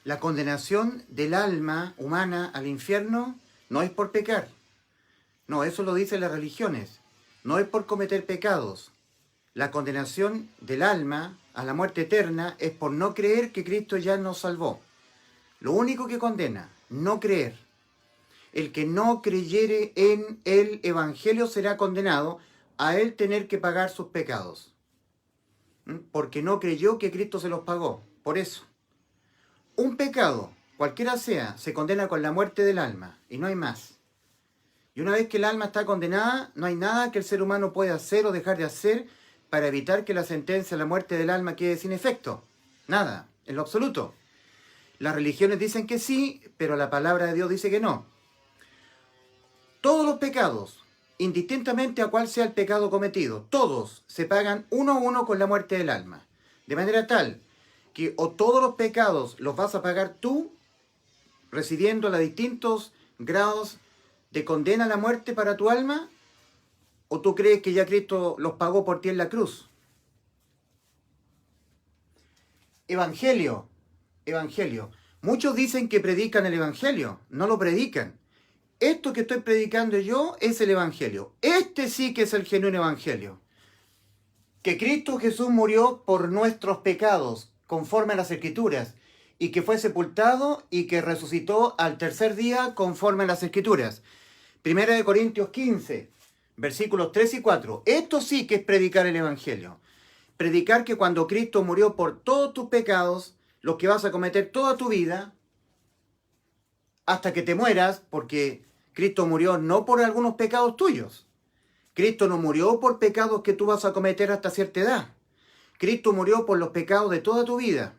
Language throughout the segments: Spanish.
La condenación del alma humana al infierno no es por pecar. No, eso lo dicen las religiones. No es por cometer pecados. La condenación del alma a la muerte eterna es por no creer que Cristo ya nos salvó. Lo único que condena, no creer. El que no creyere en el Evangelio será condenado a él tener que pagar sus pecados. Porque no creyó que Cristo se los pagó. Por eso. Un pecado, cualquiera sea, se condena con la muerte del alma. Y no hay más. Y una vez que el alma está condenada, no hay nada que el ser humano pueda hacer o dejar de hacer para evitar que la sentencia de la muerte del alma quede sin efecto. Nada, en lo absoluto. Las religiones dicen que sí, pero la palabra de Dios dice que no. Todos los pecados, indistintamente a cuál sea el pecado cometido, todos se pagan uno a uno con la muerte del alma. De manera tal que o todos los pecados los vas a pagar tú, recibiendo los distintos grados de condena a la muerte para tu alma, o tú crees que ya Cristo los pagó por ti en la cruz. Evangelio. Muchos dicen que predican el Evangelio, no lo predican. Esto que estoy predicando yo es el Evangelio. Este sí que es el genuino Evangelio. Que Cristo Jesús murió por nuestros pecados, conforme a las Escrituras, y que fue sepultado y que resucitó al tercer día, conforme a las Escrituras. 1 Corintios 15, versículos 3 y 4. Esto sí que es predicar el Evangelio. Predicar que cuando Cristo murió por todos tus pecados, los que vas a cometer toda tu vida, hasta que te mueras, porque Cristo murió no por algunos pecados tuyos. Cristo no murió por pecados que tú vas a cometer hasta cierta edad. Cristo murió por los pecados de toda tu vida.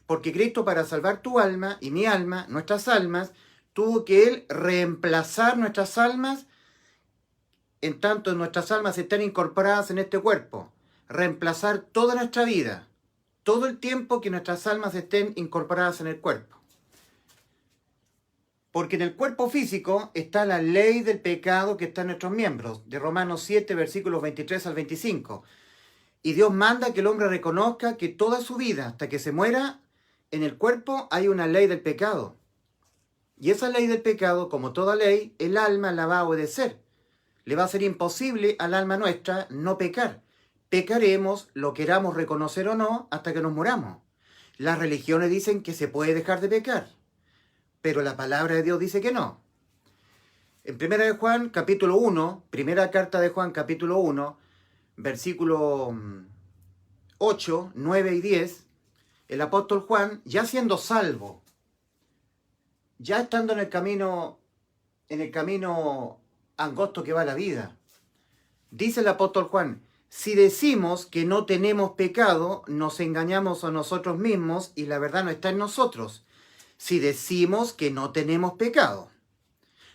Porque Cristo, para salvar tu alma y mi alma, nuestras almas, tuvo que Él reemplazar nuestras almas en tanto nuestras almas estén incorporadas en este cuerpo. Reemplazar toda nuestra vida, todo el tiempo que nuestras almas estén incorporadas en el cuerpo. Porque en el cuerpo físico está la ley del pecado que está en nuestros miembros, de Romanos 7, versículos 23 al 25. Y Dios manda que el hombre reconozca que toda su vida, hasta que se muera, en el cuerpo hay una ley del pecado. Y esa ley del pecado, como toda ley, el alma la va a obedecer. Le va a ser imposible al alma nuestra no pecar. Pecaremos, lo queramos reconocer o no, hasta que nos muramos. Las religiones dicen que se puede dejar de pecar, pero la palabra de Dios dice que no. En 1 de Juan, capítulo 1, primera carta de Juan, capítulo 1, versículo 8, 9 y 10, el apóstol Juan, ya siendo salvo, ya estando en el camino angosto que va a la vida, dice el apóstol Juan, si decimos que no tenemos pecado, nos engañamos a nosotros mismos y la verdad no está en nosotros. Si decimos que no tenemos pecado,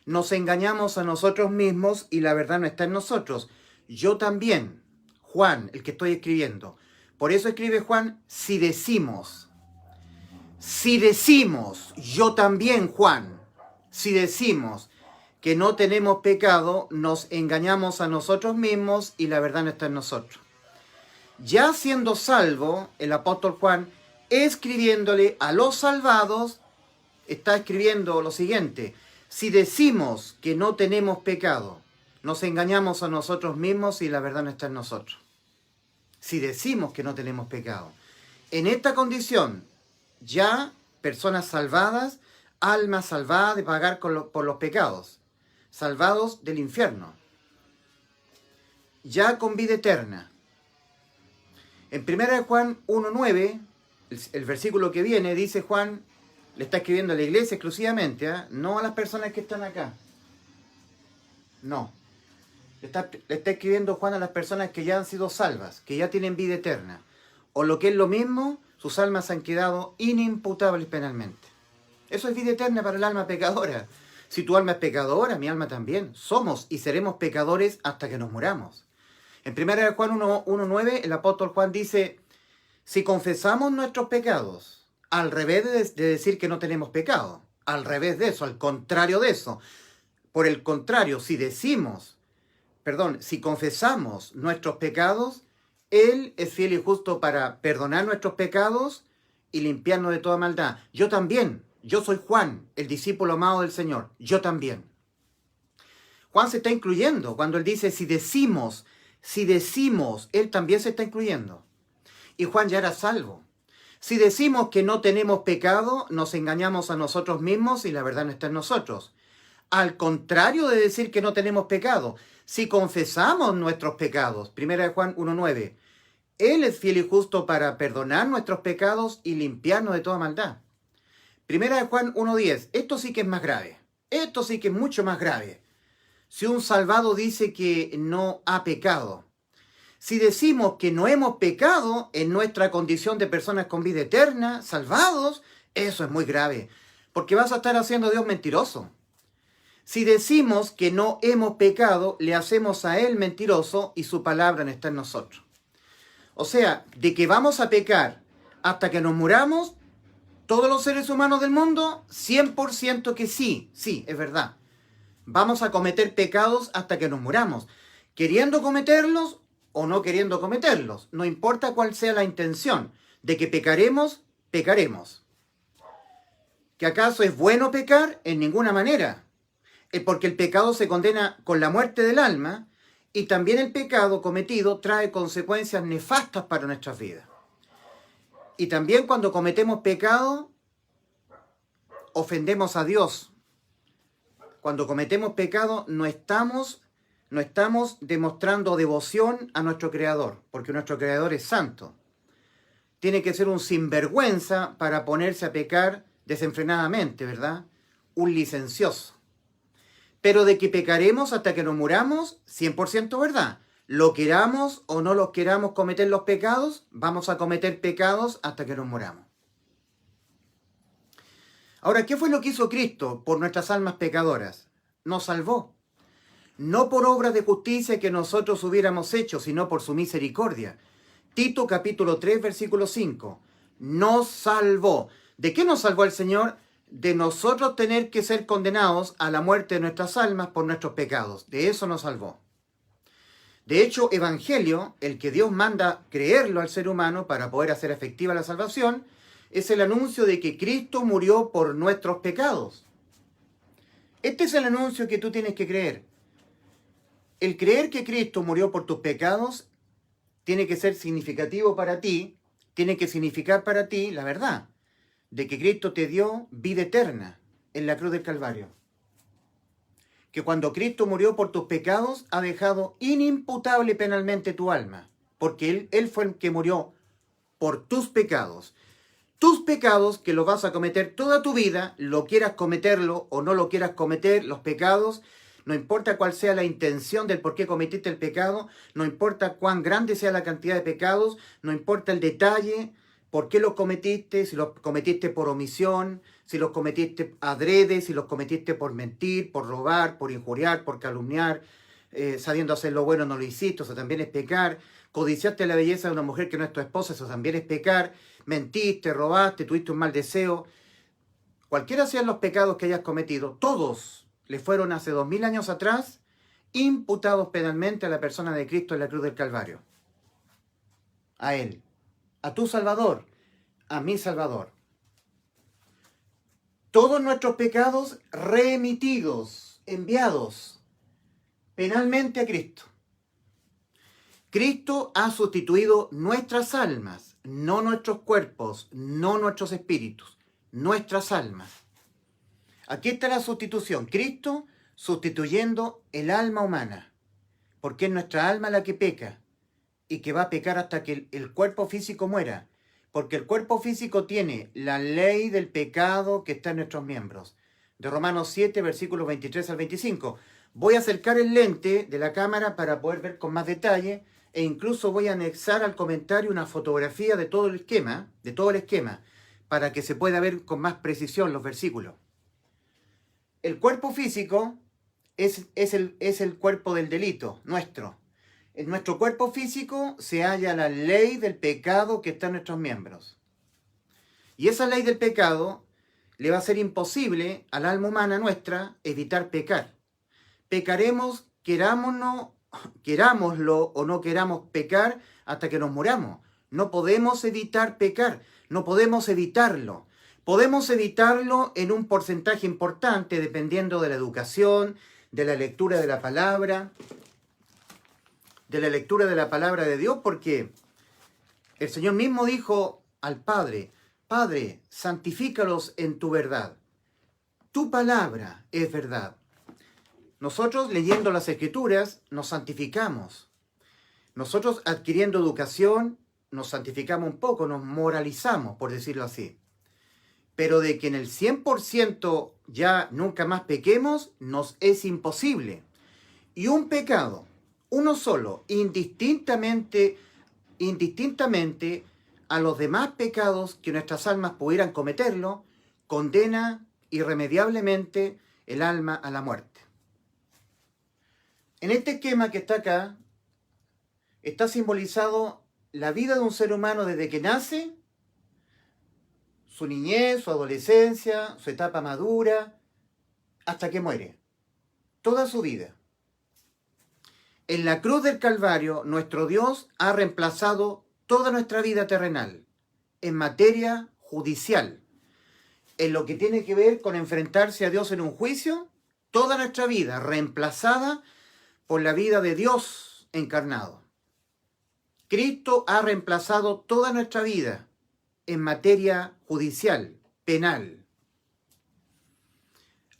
nos engañamos a nosotros mismos y la verdad no está en nosotros. Yo también, Juan, el que estoy escribiendo. Por eso escribe Juan, si decimos, yo también, Juan, si decimos que no tenemos pecado, nos engañamos a nosotros mismos y la verdad no está en nosotros. Ya siendo salvo, el apóstol Juan, escribiéndole a los salvados, está escribiendo lo siguiente: si decimos que no tenemos pecado, nos engañamos a nosotros mismos y la verdad no está en nosotros. Si decimos que no tenemos pecado. En esta condición, ya personas salvadas, almas salvadas de pagar por los pecados, salvados del infierno, ya con vida eterna. En 1 Juan 1.9, el versículo que viene, dice Juan, le está escribiendo a la iglesia exclusivamente, no a las personas que están acá. No. Le está escribiendo Juan a las personas que ya han sido salvas, que ya tienen vida eterna. O lo que es lo mismo, sus almas han quedado inimputables penalmente. Eso es vida eterna para el alma pecadora. Si tu alma es pecadora, mi alma también. Somos y seremos pecadores hasta que nos muramos. En 1 Juan 1.9, el apóstol Juan dice, si confesamos nuestros pecados, al revés de decir que no tenemos pecado, al revés de eso, al contrario de eso. Por el contrario, si confesamos nuestros pecados, Él es fiel y justo para perdonar nuestros pecados y limpiarnos de toda maldad. Yo también. Yo soy Juan, el discípulo amado del Señor. Yo también. Juan se está incluyendo cuando él dice si decimos, él también se está incluyendo. Y Juan ya era salvo. Si decimos que no tenemos pecado, nos engañamos a nosotros mismos y la verdad no está en nosotros. Al contrario de decir que no tenemos pecado, si confesamos nuestros pecados, 1 Juan 1:9, Él es fiel y justo para perdonar nuestros pecados y limpiarnos de toda maldad. 1 Juan 1:10, esto sí que es más grave, esto sí que es mucho más grave. Si un salvado dice que no ha pecado, si decimos que no hemos pecado en nuestra condición de personas con vida eterna, salvados, eso es muy grave, porque vas a estar haciendo a Dios mentiroso. Si decimos que no hemos pecado, le hacemos a Él mentiroso y su palabra no está en nosotros. O sea, de que vamos a pecar hasta que nos muramos, todos los seres humanos del mundo, 100% que sí, es verdad. Vamos a cometer pecados hasta que nos muramos, queriendo cometerlos o no queriendo cometerlos. No importa cuál sea la intención, de que pecaremos, pecaremos. ¿Que acaso es bueno pecar? En ninguna manera. Porque el pecado se condena con la muerte del alma y también el pecado cometido trae consecuencias nefastas para nuestras vidas. Y también cuando cometemos pecado, ofendemos a Dios. Cuando cometemos pecado, no estamos demostrando devoción a nuestro Creador, porque nuestro Creador es santo. Tiene que ser un sinvergüenza para ponerse a pecar desenfrenadamente, ¿verdad? Un licencioso. Pero de que pecaremos hasta que nos muramos, 100% verdad. Lo queramos o no los queramos cometer los pecados, vamos a cometer pecados hasta que nos muramos. Ahora, ¿qué fue lo que hizo Cristo por nuestras almas pecadoras? Nos salvó. No por obras de justicia que nosotros hubiéramos hecho, sino por su misericordia. Tito capítulo 3, versículo 5. Nos salvó. ¿De qué nos salvó el Señor? De nosotros tener que ser condenados a la muerte de nuestras almas por nuestros pecados. De eso nos salvó. De hecho, Evangelio, el que Dios manda creerlo al ser humano para poder hacer efectiva la salvación, es el anuncio de que Cristo murió por nuestros pecados. Este es el anuncio que tú tienes que creer. El creer que Cristo murió por tus pecados tiene que ser significativo para ti, tiene que significar para ti la verdad de que Cristo te dio vida eterna en la cruz del Calvario. Que cuando Cristo murió por tus pecados, ha dejado inimputable penalmente tu alma, porque Él fue el que murió por tus pecados. Tus pecados que los vas a cometer toda tu vida, lo quieras cometerlo o no lo quieras cometer, los pecados, no importa cuál sea la intención del por qué cometiste el pecado, no importa cuán grande sea la cantidad de pecados, no importa el detalle, por qué los cometiste, si los cometiste por omisión, si los cometiste adrede, si los cometiste por mentir, por robar, por injuriar, por calumniar, sabiendo hacer lo bueno no lo hiciste, eso también es pecar. Codiciaste la belleza de una mujer que no es tu esposa, eso también es pecar. Mentiste, robaste, tuviste un mal deseo. Cualquiera sean los pecados que hayas cometido, todos le fueron hace 2000 años atrás imputados penalmente a la persona de Cristo en la cruz del Calvario. A Él, a tu Salvador, a mi Salvador. Todos nuestros pecados remitidos, enviados penalmente a Cristo. Cristo ha sustituido nuestras almas, no nuestros cuerpos, no nuestros espíritus, nuestras almas. Aquí está la sustitución. Cristo sustituyendo el alma humana, porque es nuestra alma la que peca y que va a pecar hasta que el cuerpo físico muera, porque el cuerpo físico tiene la ley del pecado que está en nuestros miembros. De Romanos 7, versículos 23 al 25. Voy a acercar el lente de la cámara para poder ver con más detalle e incluso voy a anexar al comentario una fotografía de todo el esquema, para que se pueda ver con más precisión los versículos. El cuerpo físico es el cuerpo del delito, nuestro. En nuestro cuerpo físico se halla la ley del pecado que está en nuestros miembros. Y esa ley del pecado le va a ser imposible al alma humana nuestra evitar pecar. Pecaremos, querámoslo o no queramos pecar hasta que nos muramos. No podemos evitar pecar, no podemos evitarlo. Podemos evitarlo en un porcentaje importante dependiendo de la educación, de la lectura de la palabra, de Dios, porque el Señor mismo dijo al Padre, Padre, santifícalos en tu verdad. Tu palabra es verdad. Nosotros leyendo las Escrituras nos santificamos. Nosotros adquiriendo educación nos santificamos un poco, nos moralizamos, por decirlo así. Pero de que en el 100% ya nunca más pequemos, nos es imposible. Y un pecado, uno solo, indistintamente a los demás pecados que nuestras almas pudieran cometerlo, condena irremediablemente el alma a la muerte. En este esquema que está acá, está simbolizado la vida de un ser humano desde que nace, su niñez, su adolescencia, su etapa madura, hasta que muere. Toda su vida. En la cruz del Calvario, nuestro Dios ha reemplazado toda nuestra vida terrenal en materia judicial. En lo que tiene que ver con enfrentarse a Dios en un juicio, toda nuestra vida reemplazada por la vida de Dios encarnado. Cristo ha reemplazado toda nuestra vida en materia judicial, penal.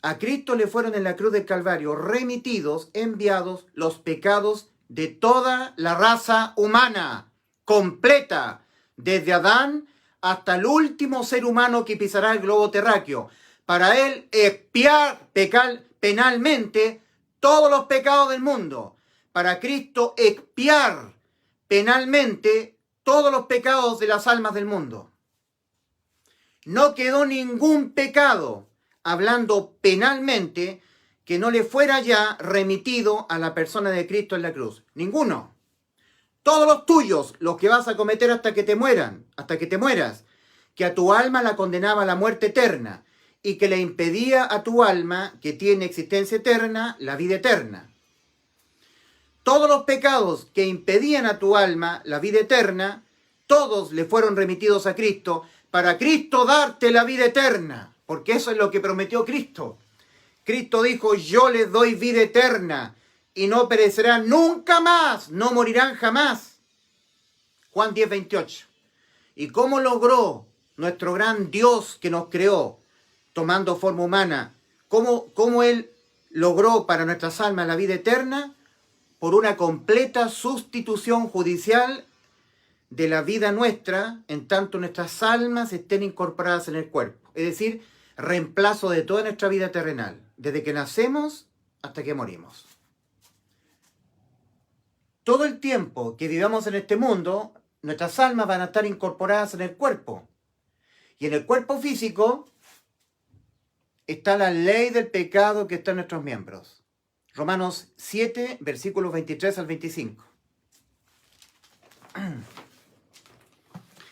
A Cristo le fueron en la cruz del Calvario remitidos, enviados los pecados de toda la raza humana, completa, desde Adán hasta el último ser humano que pisará el globo terráqueo, para él expiar penalmente todos los pecados del mundo, para Cristo expiar penalmente todos los pecados de las almas del mundo. No quedó ningún pecado, hablando penalmente, que no le fuera ya remitido a la persona de Cristo en la cruz. Ninguno. Todos los tuyos, los que vas a cometer hasta que te mueras, que a tu alma la condenaba a la muerte eterna y que le impedía a tu alma, que tiene existencia eterna, la vida eterna. Todos los pecados que impedían a tu alma la vida eterna, todos le fueron remitidos a Cristo, para Cristo darte la vida eterna, porque eso es lo que prometió Cristo. Cristo dijo, yo les doy vida eterna y no perecerán nunca más, no morirán jamás. Juan 10:28. ¿Y cómo logró nuestro gran Dios que nos creó, tomando forma humana, cómo Él logró para nuestras almas la vida eterna? Por una completa sustitución judicial de la vida nuestra, en tanto nuestras almas estén incorporadas en el cuerpo. Es decir, reemplazo de toda nuestra vida terrenal, desde que nacemos hasta que morimos. Todo el tiempo que vivamos en este mundo, nuestras almas van a estar incorporadas en el cuerpo. Y en el cuerpo físico está la ley del pecado que está en nuestros miembros. Romanos 7, versículos 23 al 25.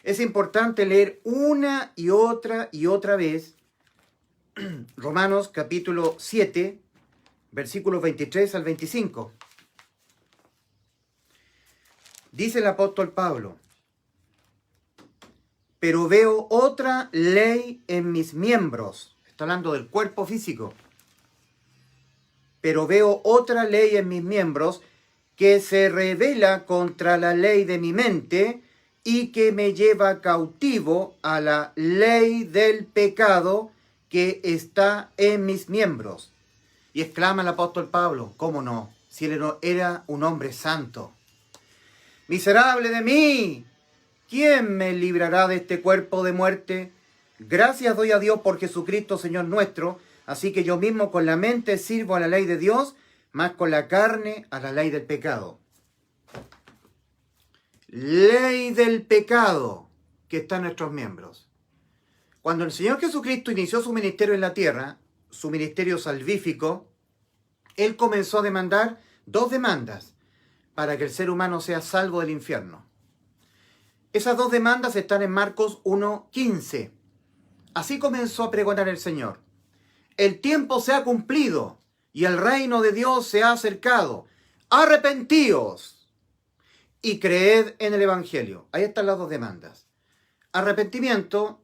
Es importante leer una y otra vez Romanos capítulo 7, versículos 23 al 25. Dice el apóstol Pablo, pero veo otra ley en mis miembros. Está hablando del cuerpo físico. Pero veo otra ley en mis miembros que se rebela contra la ley de mi mente y que me lleva cautivo a la ley del pecado que está en mis miembros. Y exclama el apóstol Pablo, ¿cómo no? Si él era un hombre santo. Miserable de mí, ¿quién me librará de este cuerpo de muerte? Gracias doy a Dios por Jesucristo, Señor nuestro. Así que yo mismo con la mente sirvo a la ley de Dios, más con la carne a la ley del pecado. Ley del pecado que está en nuestros miembros. Cuando el Señor Jesucristo inició su ministerio en la tierra, su ministerio salvífico, Él comenzó a demandar dos demandas para que el ser humano sea salvo del infierno. Esas dos demandas están en Marcos 1:15. Así comenzó a pregonar el Señor. El tiempo se ha cumplido y el reino de Dios se ha acercado. Arrepentíos y creed en el Evangelio. Ahí están las dos demandas. Arrepentimiento,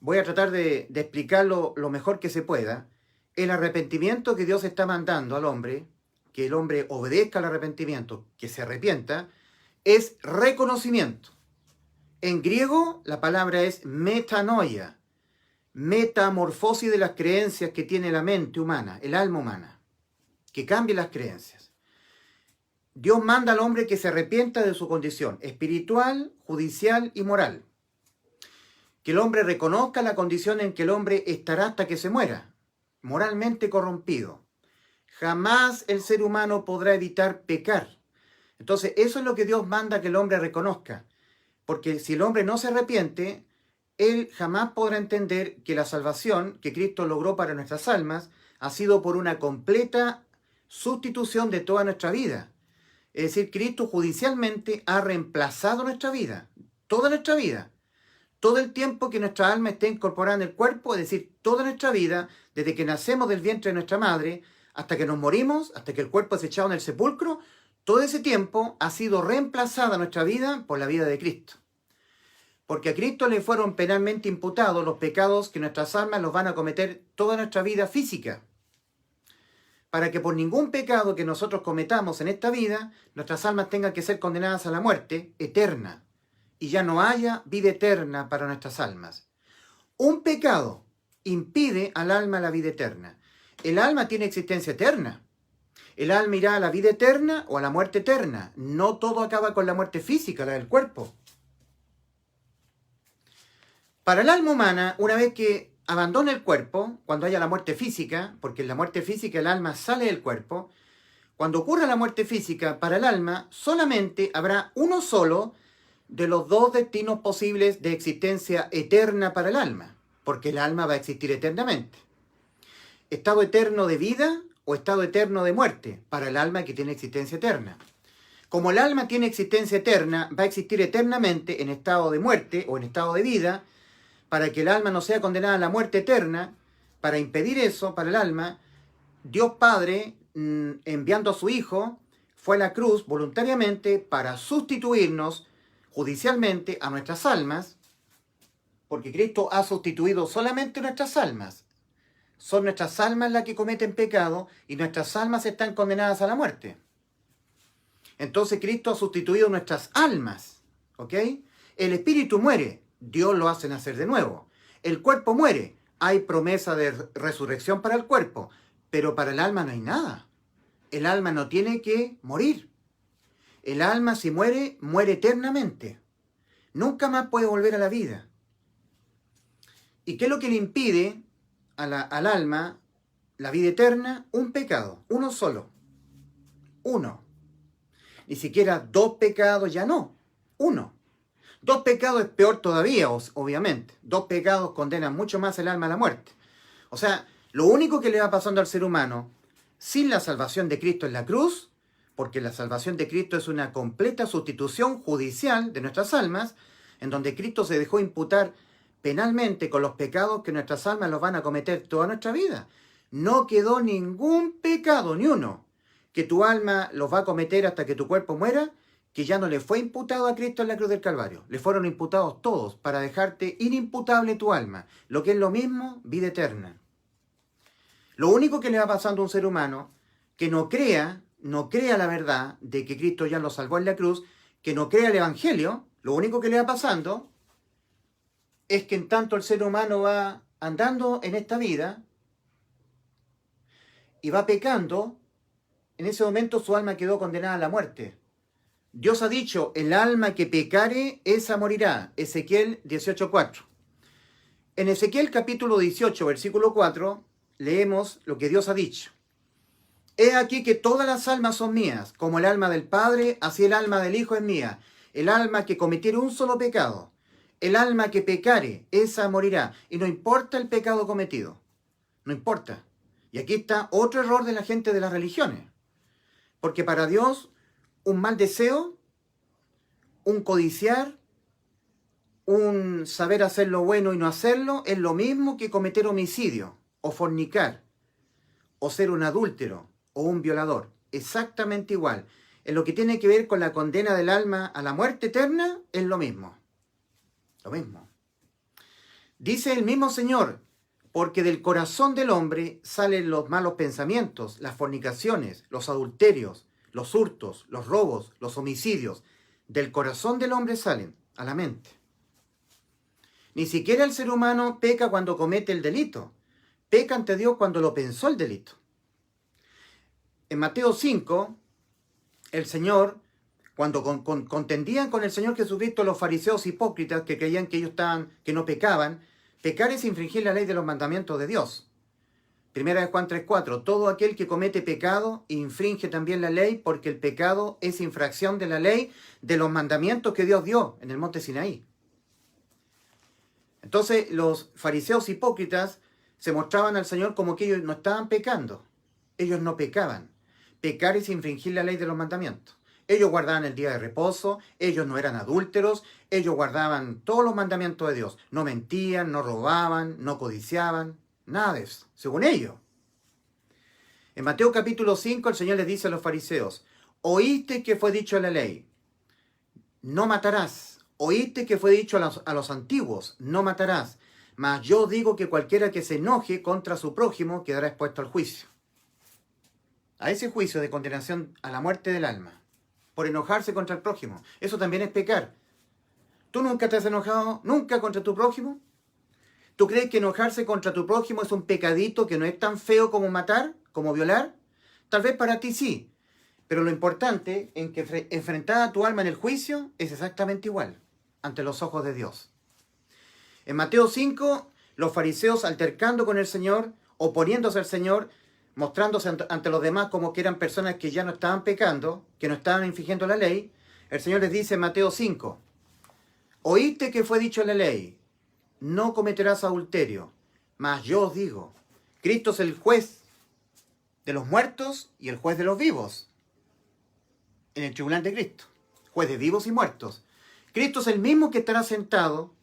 voy a tratar de explicarlo lo mejor que se pueda. El arrepentimiento que Dios está mandando al hombre, que el hombre obedezca al arrepentimiento, que se arrepienta, es reconocimiento. En griego la palabra es metanoia, metamorfosis de las creencias que tiene la mente humana, el alma humana, que cambie las creencias. Dios manda al hombre que se arrepienta de su condición espiritual, judicial y moral. Que el hombre reconozca la condición en que el hombre estará hasta que se muera, moralmente corrompido. Jamás el ser humano podrá evitar pecar. Entonces, eso es lo que Dios manda que el hombre reconozca. Porque si el hombre no se arrepiente, él jamás podrá entender que la salvación que Cristo logró para nuestras almas ha sido por una completa sustitución de toda nuestra vida. Es decir, Cristo judicialmente ha reemplazado nuestra vida, toda nuestra vida. Todo el tiempo que nuestra alma esté incorporada en el cuerpo, es decir, toda nuestra vida, desde que nacemos del vientre de nuestra madre, hasta que nos morimos, hasta que el cuerpo es echado en el sepulcro, todo ese tiempo ha sido reemplazada nuestra vida por la vida de Cristo. Porque a Cristo le fueron penalmente imputados los pecados que nuestras almas los van a cometer toda nuestra vida física. Para que por ningún pecado que nosotros cometamos en esta vida, nuestras almas tengan que ser condenadas a la muerte eterna. Y ya no haya vida eterna para nuestras almas. Un pecado impide al alma la vida eterna. El alma tiene existencia eterna. El alma irá a la vida eterna o a la muerte eterna. No todo acaba con la muerte física, la del cuerpo. Para el alma humana, una vez que abandona el cuerpo, cuando haya la muerte física, porque en la muerte física el alma sale del cuerpo, cuando ocurra la muerte física, para el alma solamente habrá uno solo de los dos destinos posibles de existencia eterna para el alma, porque el alma va a existir eternamente. Estado eterno de vida o estado eterno de muerte para el alma que tiene existencia eterna. Como el alma tiene existencia eterna, va a existir eternamente en estado de muerte o en estado de vida. Para que el alma no sea condenada a la muerte eterna, para impedir eso para el alma, Dios Padre, enviando a su Hijo, fue a la cruz voluntariamente para sustituirnos judicialmente a nuestras almas, porque Cristo ha sustituido solamente nuestras almas. Son nuestras almas las que cometen pecado y nuestras almas están condenadas a la muerte. Entonces Cristo ha sustituido nuestras almas, ¿ok? El espíritu muere, Dios lo hace nacer de nuevo. El cuerpo muere, hay promesa de resurrección para el cuerpo, pero para el alma no hay nada. El alma no tiene que morir. El alma, si muere, muere eternamente. Nunca más puede volver a la vida. ¿Y qué es lo que le impide al alma la vida eterna? Un pecado, uno solo. Uno. Ni siquiera dos pecados, ya no. Uno. Dos pecados es peor todavía, obviamente. Dos pecados condenan mucho más el alma a la muerte. O sea, lo único que le va pasando al ser humano sin la salvación de Cristo en la cruz, porque la salvación de Cristo es una completa sustitución judicial de nuestras almas, en donde Cristo se dejó imputar penalmente con los pecados que nuestras almas los van a cometer toda nuestra vida. No quedó ningún pecado, ni uno, que tu alma los va a cometer hasta que tu cuerpo muera, que ya no le fue imputado a Cristo en la cruz del Calvario. Le fueron imputados todos para dejarte inimputable tu alma. Lo que es lo mismo, vida eterna. Lo único que le va pasando a un ser humano que no crea la verdad de que Cristo ya lo salvó en la cruz, que no crea el Evangelio, lo único que le va pasando es que en tanto el ser humano va andando en esta vida y va pecando, en ese momento su alma quedó condenada a la muerte. Dios ha dicho, el alma que pecare, esa morirá. Ezequiel 18:4. En Ezequiel capítulo 18, versículo 4, leemos lo que Dios ha dicho. He aquí que todas las almas son mías, como el alma del Padre, así el alma del Hijo es mía. El alma que cometiere un solo pecado, el alma que pecare, esa morirá. Y no importa el pecado cometido, no importa. Y aquí está otro error de la gente de las religiones. Porque para Dios, un mal deseo, un codiciar, un saber hacer lo bueno y no hacerlo, es lo mismo que cometer homicidio, o fornicar, o ser un adúltero, o un violador. Exactamente igual. en lo que tiene que ver con la condena del alma a la muerte eterna, es lo mismo. Lo mismo. Dice el mismo Señor, porque del corazón del hombre salen los malos pensamientos, las fornicaciones, los adulterios, los hurtos, los robos, los homicidios. Del corazón del hombre salen a la mente. Ni siquiera el ser humano peca cuando comete el delito. Peca ante Dios cuando lo pensó el delito. En Mateo 5, el Señor, cuando contendían con el Señor Jesucristo los fariseos hipócritas que creían que ellos que no pecaban, pecar es infringir la ley de los mandamientos de Dios. Primera de Juan 3:4, todo aquel que comete pecado infringe también la ley, porque el pecado es infracción de la ley de los mandamientos que Dios dio en el monte Sinaí. Entonces los fariseos hipócritas se mostraban al Señor como que ellos no estaban pecando. Ellos no pecaban. Pecar es infringir la ley de los mandamientos. Ellos guardaban el día de reposo, ellos no eran adúlteros, ellos guardaban todos los mandamientos de Dios. No mentían, no robaban, no codiciaban, nada de eso, según ellos. En Mateo capítulo 5 el Señor les dice a los fariseos, oíste que fue dicho en la ley, no matarás. Oíste que fue dicho a los antiguos, no matarás. Mas yo digo que cualquiera que se enoje contra su prójimo quedará expuesto al juicio. A ese juicio de condenación a la muerte del alma, por enojarse contra el prójimo. Eso también es pecar. ¿Tú nunca te has enojado nunca contra tu prójimo? ¿Tú crees que enojarse contra tu prójimo es un pecadito que no es tan feo como matar, como violar? Tal vez para ti sí, pero lo importante en que enfrentada tu alma en el juicio es exactamente igual, ante los ojos de Dios. En Mateo 5, los fariseos altercando con el Señor, oponiéndose al Señor, mostrándose ante los demás como que eran personas que ya no estaban pecando, que no estaban infringiendo la ley, el Señor les dice en Mateo 5, oíste que fue dicho en la ley, no cometerás adulterio, mas yo os digo, Cristo es el juez de los muertos y el juez de los vivos, en el tribunal de Cristo, juez de vivos y muertos. Cristo es el mismo que estará sentado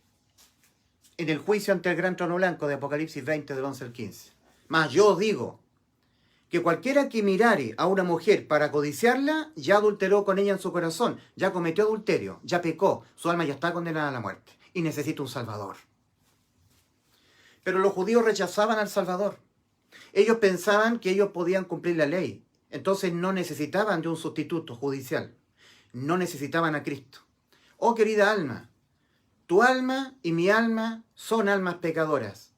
en el juicio ante el gran trono blanco de Apocalipsis 20, del 11 al 15. Mas yo os digo, que cualquiera que mirare a una mujer para codiciarla, ya adulteró con ella en su corazón, ya cometió adulterio, ya pecó, su alma ya está condenada a la muerte y necesita un Salvador. Pero los judíos rechazaban al Salvador. Ellos pensaban que ellos podían cumplir la ley, entonces no necesitaban de un sustituto judicial, no necesitaban a Cristo. Oh querida alma, tu alma y mi alma son almas pecadoras.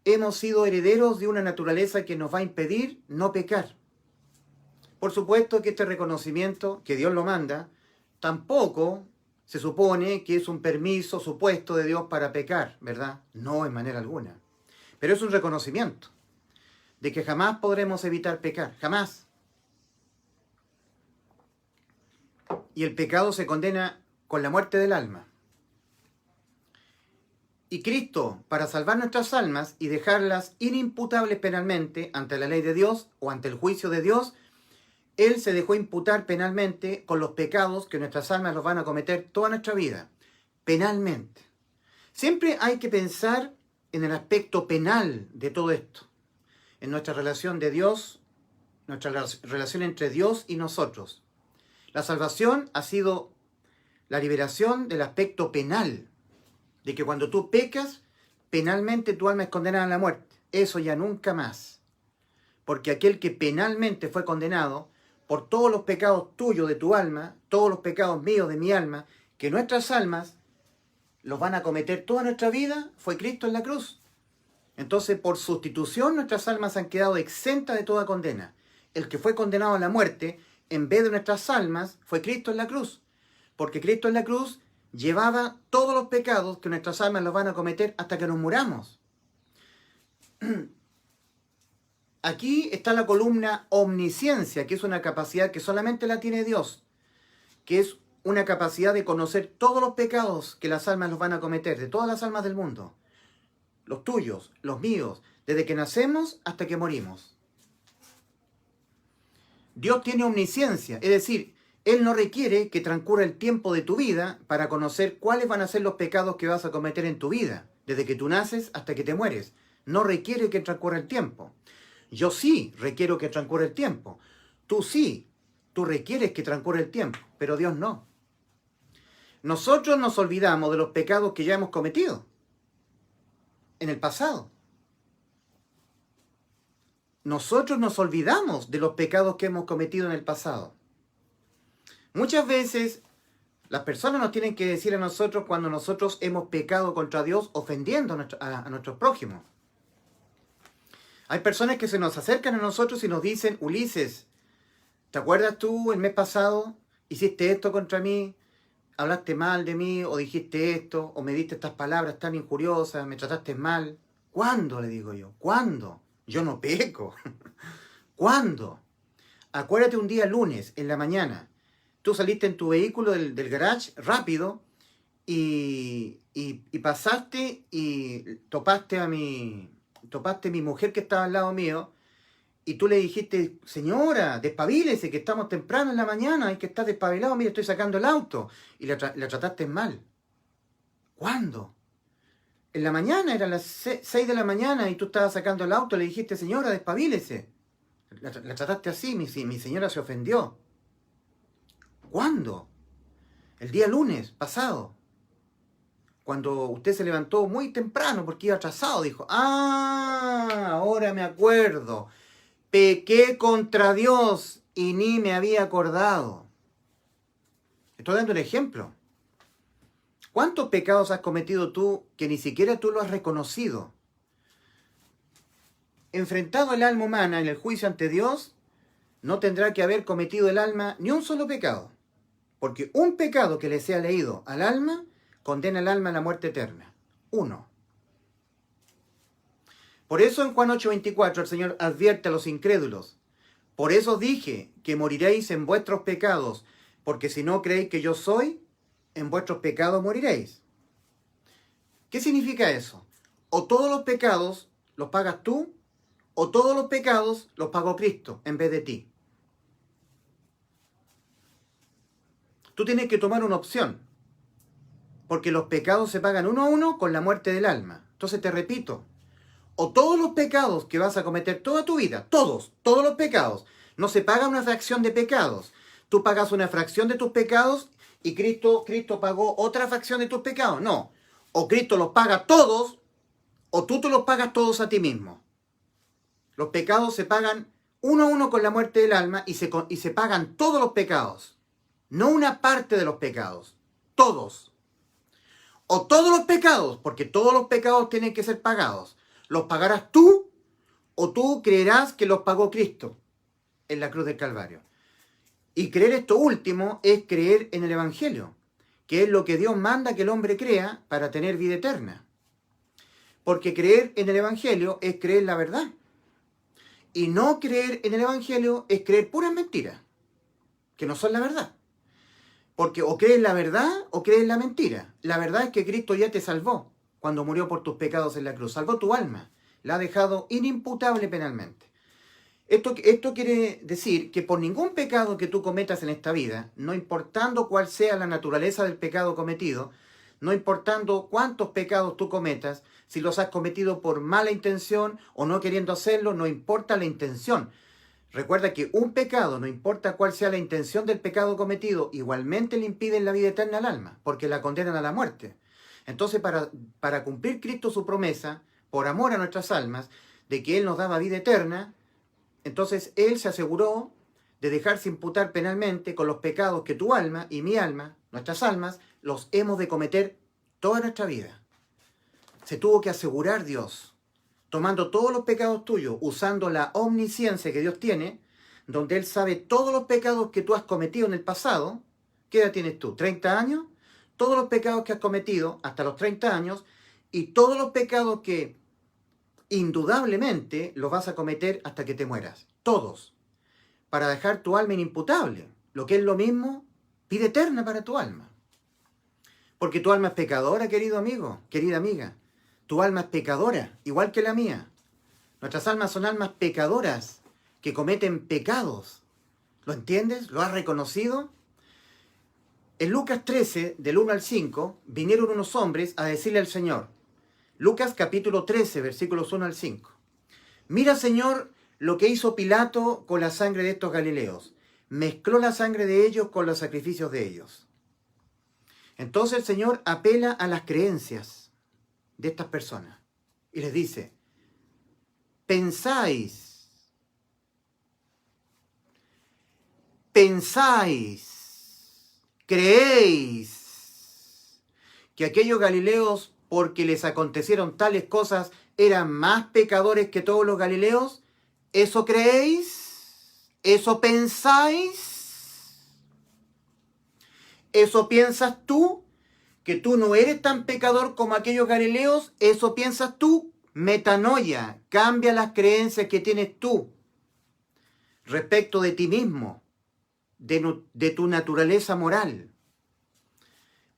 Hemos sido herederos de una naturaleza que nos va a impedir no pecar. Por supuesto que este reconocimiento, que Dios lo manda, tampoco se supone que es un permiso supuesto de Dios para pecar, ¿verdad? No, en manera alguna. Pero es un reconocimiento de que jamás podremos evitar pecar, jamás. Y el pecado se condena con la muerte del alma. Y Cristo, para salvar nuestras almas y dejarlas inimputables penalmente ante la ley de Dios o ante el juicio de Dios, Él se dejó imputar penalmente con los pecados que nuestras almas los van a cometer toda nuestra vida, penalmente. Siempre hay que pensar en el aspecto penal de todo esto, en nuestra relación de Dios, nuestra relación entre Dios y nosotros. La salvación ha sido la liberación del aspecto penal, de que cuando tú pecas, penalmente tu alma es condenada a la muerte. Eso ya nunca más. Porque aquel que penalmente fue condenado por todos los pecados tuyos de tu alma, todos los pecados míos de mi alma, que nuestras almas los van a cometer toda nuestra vida, fue Cristo en la cruz. Entonces, por sustitución, nuestras almas han quedado exentas de toda condena. El que fue condenado a la muerte, en vez de nuestras almas, fue Cristo en la cruz. Porque Cristo en la cruz llevaba todos los pecados que nuestras almas los van a cometer hasta que nos muramos. Aquí está la columna omnisciencia, que es una capacidad que solamente la tiene Dios, que es una capacidad de conocer todos los pecados que las almas los van a cometer, de todas las almas del mundo, los tuyos, los míos, desde que nacemos hasta que morimos. Dios tiene omnisciencia, es decir, Él no requiere que transcurra el tiempo de tu vida para conocer cuáles van a ser los pecados que vas a cometer en tu vida, desde que tú naces hasta que te mueres. No requiere que transcurra el tiempo. Yo sí requiero que transcurra el tiempo. Tú sí. Tú requieres que transcurra el tiempo, pero Dios no. Nosotros nos olvidamos de los pecados que ya hemos cometido en el pasado. Nosotros nos olvidamos de los pecados que hemos cometido en el pasado. Muchas veces las personas nos tienen que decir a nosotros cuando nosotros hemos pecado contra Dios ofendiendo a nuestros prójimos. Hay personas que se nos acercan a nosotros y nos dicen: Ulises, ¿te acuerdas tú el mes pasado? Hiciste esto contra mí, hablaste mal de mí, o dijiste esto, o me diste estas palabras tan injuriosas, me trataste mal. ¿Cuándo? Le digo yo. ¿Cuándo? Yo no peco. ¿Cuándo? Acuérdate un día lunes, en la mañana. Tú saliste en tu vehículo del garage rápido y pasaste y topaste a mi mujer que estaba al lado mío, y tú le dijiste: señora, despabilese, que estamos temprano en la mañana y que estás despabilado, mire, estoy sacando el auto. Y la trataste mal. ¿Cuándo? En la mañana, eran las 6 de la mañana y tú estabas sacando el auto, le dijiste: señora, despabilese. La trataste así, mi señora se ofendió. ¿Cuándo? El día lunes pasado. Cuando usted se levantó muy temprano porque iba atrasado, dijo: ahora me acuerdo. Pequé contra Dios y ni me había acordado. Estoy dando un ejemplo. ¿Cuántos pecados has cometido tú que ni siquiera tú lo has reconocido? Enfrentado el alma humana en el juicio ante Dios, no tendrá que haber cometido el alma ni un solo pecado. Porque un pecado que le sea leído al alma condena al alma a la muerte eterna. Uno. Por eso en Juan 8:24 el Señor advierte a los incrédulos: por eso dije que moriréis en vuestros pecados, porque si no creéis que yo soy, en vuestros pecados moriréis. ¿Qué significa eso? O todos los pecados los pagas tú, o todos los pecados los pagó Cristo en vez de ti. Tú tienes que tomar una opción, porque los pecados se pagan uno a uno con la muerte del alma. Entonces te repito: o todos los pecados que vas a cometer toda tu vida, todos los pecados, no se paga una fracción de pecados. Tú pagas una fracción de tus pecados y Cristo pagó otra fracción de tus pecados. No, o Cristo los paga todos, o tú te los pagas todos a ti mismo. Los pecados se pagan uno a uno con la muerte del alma y se pagan todos los pecados. No una parte de los pecados, todos. O todos los pecados, porque todos los pecados tienen que ser pagados. ¿Los pagarás tú o tú creerás que los pagó Cristo en la cruz del Calvario? Y creer esto último es creer en el Evangelio, que es lo que Dios manda que el hombre crea para tener vida eterna. Porque creer en el Evangelio es creer la verdad. Y no creer en el Evangelio es creer puras mentiras, que no son la verdad. Porque o crees la verdad o crees la mentira. La verdad es que Cristo ya te salvó cuando murió por tus pecados en la cruz. Salvó tu alma. La ha dejado inimputable penalmente. Esto quiere decir que por ningún pecado que tú cometas en esta vida, no importando cuál sea la naturaleza del pecado cometido, no importando cuántos pecados tú cometas, si los has cometido por mala intención o no queriendo hacerlo, no importa la intención. Recuerda que un pecado, no importa cuál sea la intención del pecado cometido, igualmente le impiden la vida eterna al alma, porque la condenan a la muerte. Entonces, para cumplir Cristo su promesa, por amor a nuestras almas, de que Él nos daba vida eterna, entonces Él se aseguró de dejarse imputar penalmente con los pecados que tu alma y mi alma, nuestras almas, los hemos de cometer toda nuestra vida. Se tuvo que asegurar Dios, tomando todos los pecados tuyos, usando la omnisciencia que Dios tiene, donde Él sabe todos los pecados que tú has cometido en el pasado. ¿Qué edad tienes tú? ¿30 años? Todos los pecados que has cometido hasta los 30 años y todos los pecados que indudablemente los vas a cometer hasta que te mueras. Todos. Para dejar tu alma inimputable. Lo que es lo mismo, vida eterna para tu alma. Porque tu alma es pecadora, querido amigo, querida amiga. Tu alma es pecadora, igual que la mía. Nuestras almas son almas pecadoras que cometen pecados. ¿Lo entiendes? ¿Lo has reconocido? En Lucas 13, del 1 al 5, vinieron unos hombres a decirle al Señor. Lucas capítulo 13, versículos 1 al 5. Mira, Señor, lo que hizo Pilato con la sangre de estos galileos. mezcló la sangre de ellos con los sacrificios de ellos. Entonces el Señor apela a las creencias de estas personas y les dice, pensáis, creéis que aquellos galileos, porque les acontecieron tales cosas, eran más pecadores que todos los galileos. ¿Eso creéis? ¿Eso pensáis? ¿Eso piensas tú? ¿Que tú no eres tan pecador como aquellos galileos? ¿Eso piensas tú? Metanoia, cambia las creencias que tienes tú respecto de ti mismo, de tu naturaleza moral.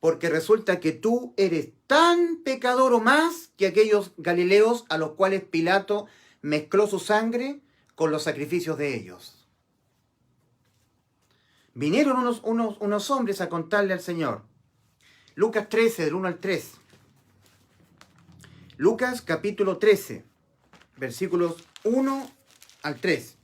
Porque resulta que tú eres tan pecador o más que aquellos galileos a los cuales Pilato mezcló su sangre con los sacrificios de ellos. Vinieron unos hombres a contarle al Señor. Lucas 13, del 1 al 3. Lucas capítulo 13, versículos 1 al 3.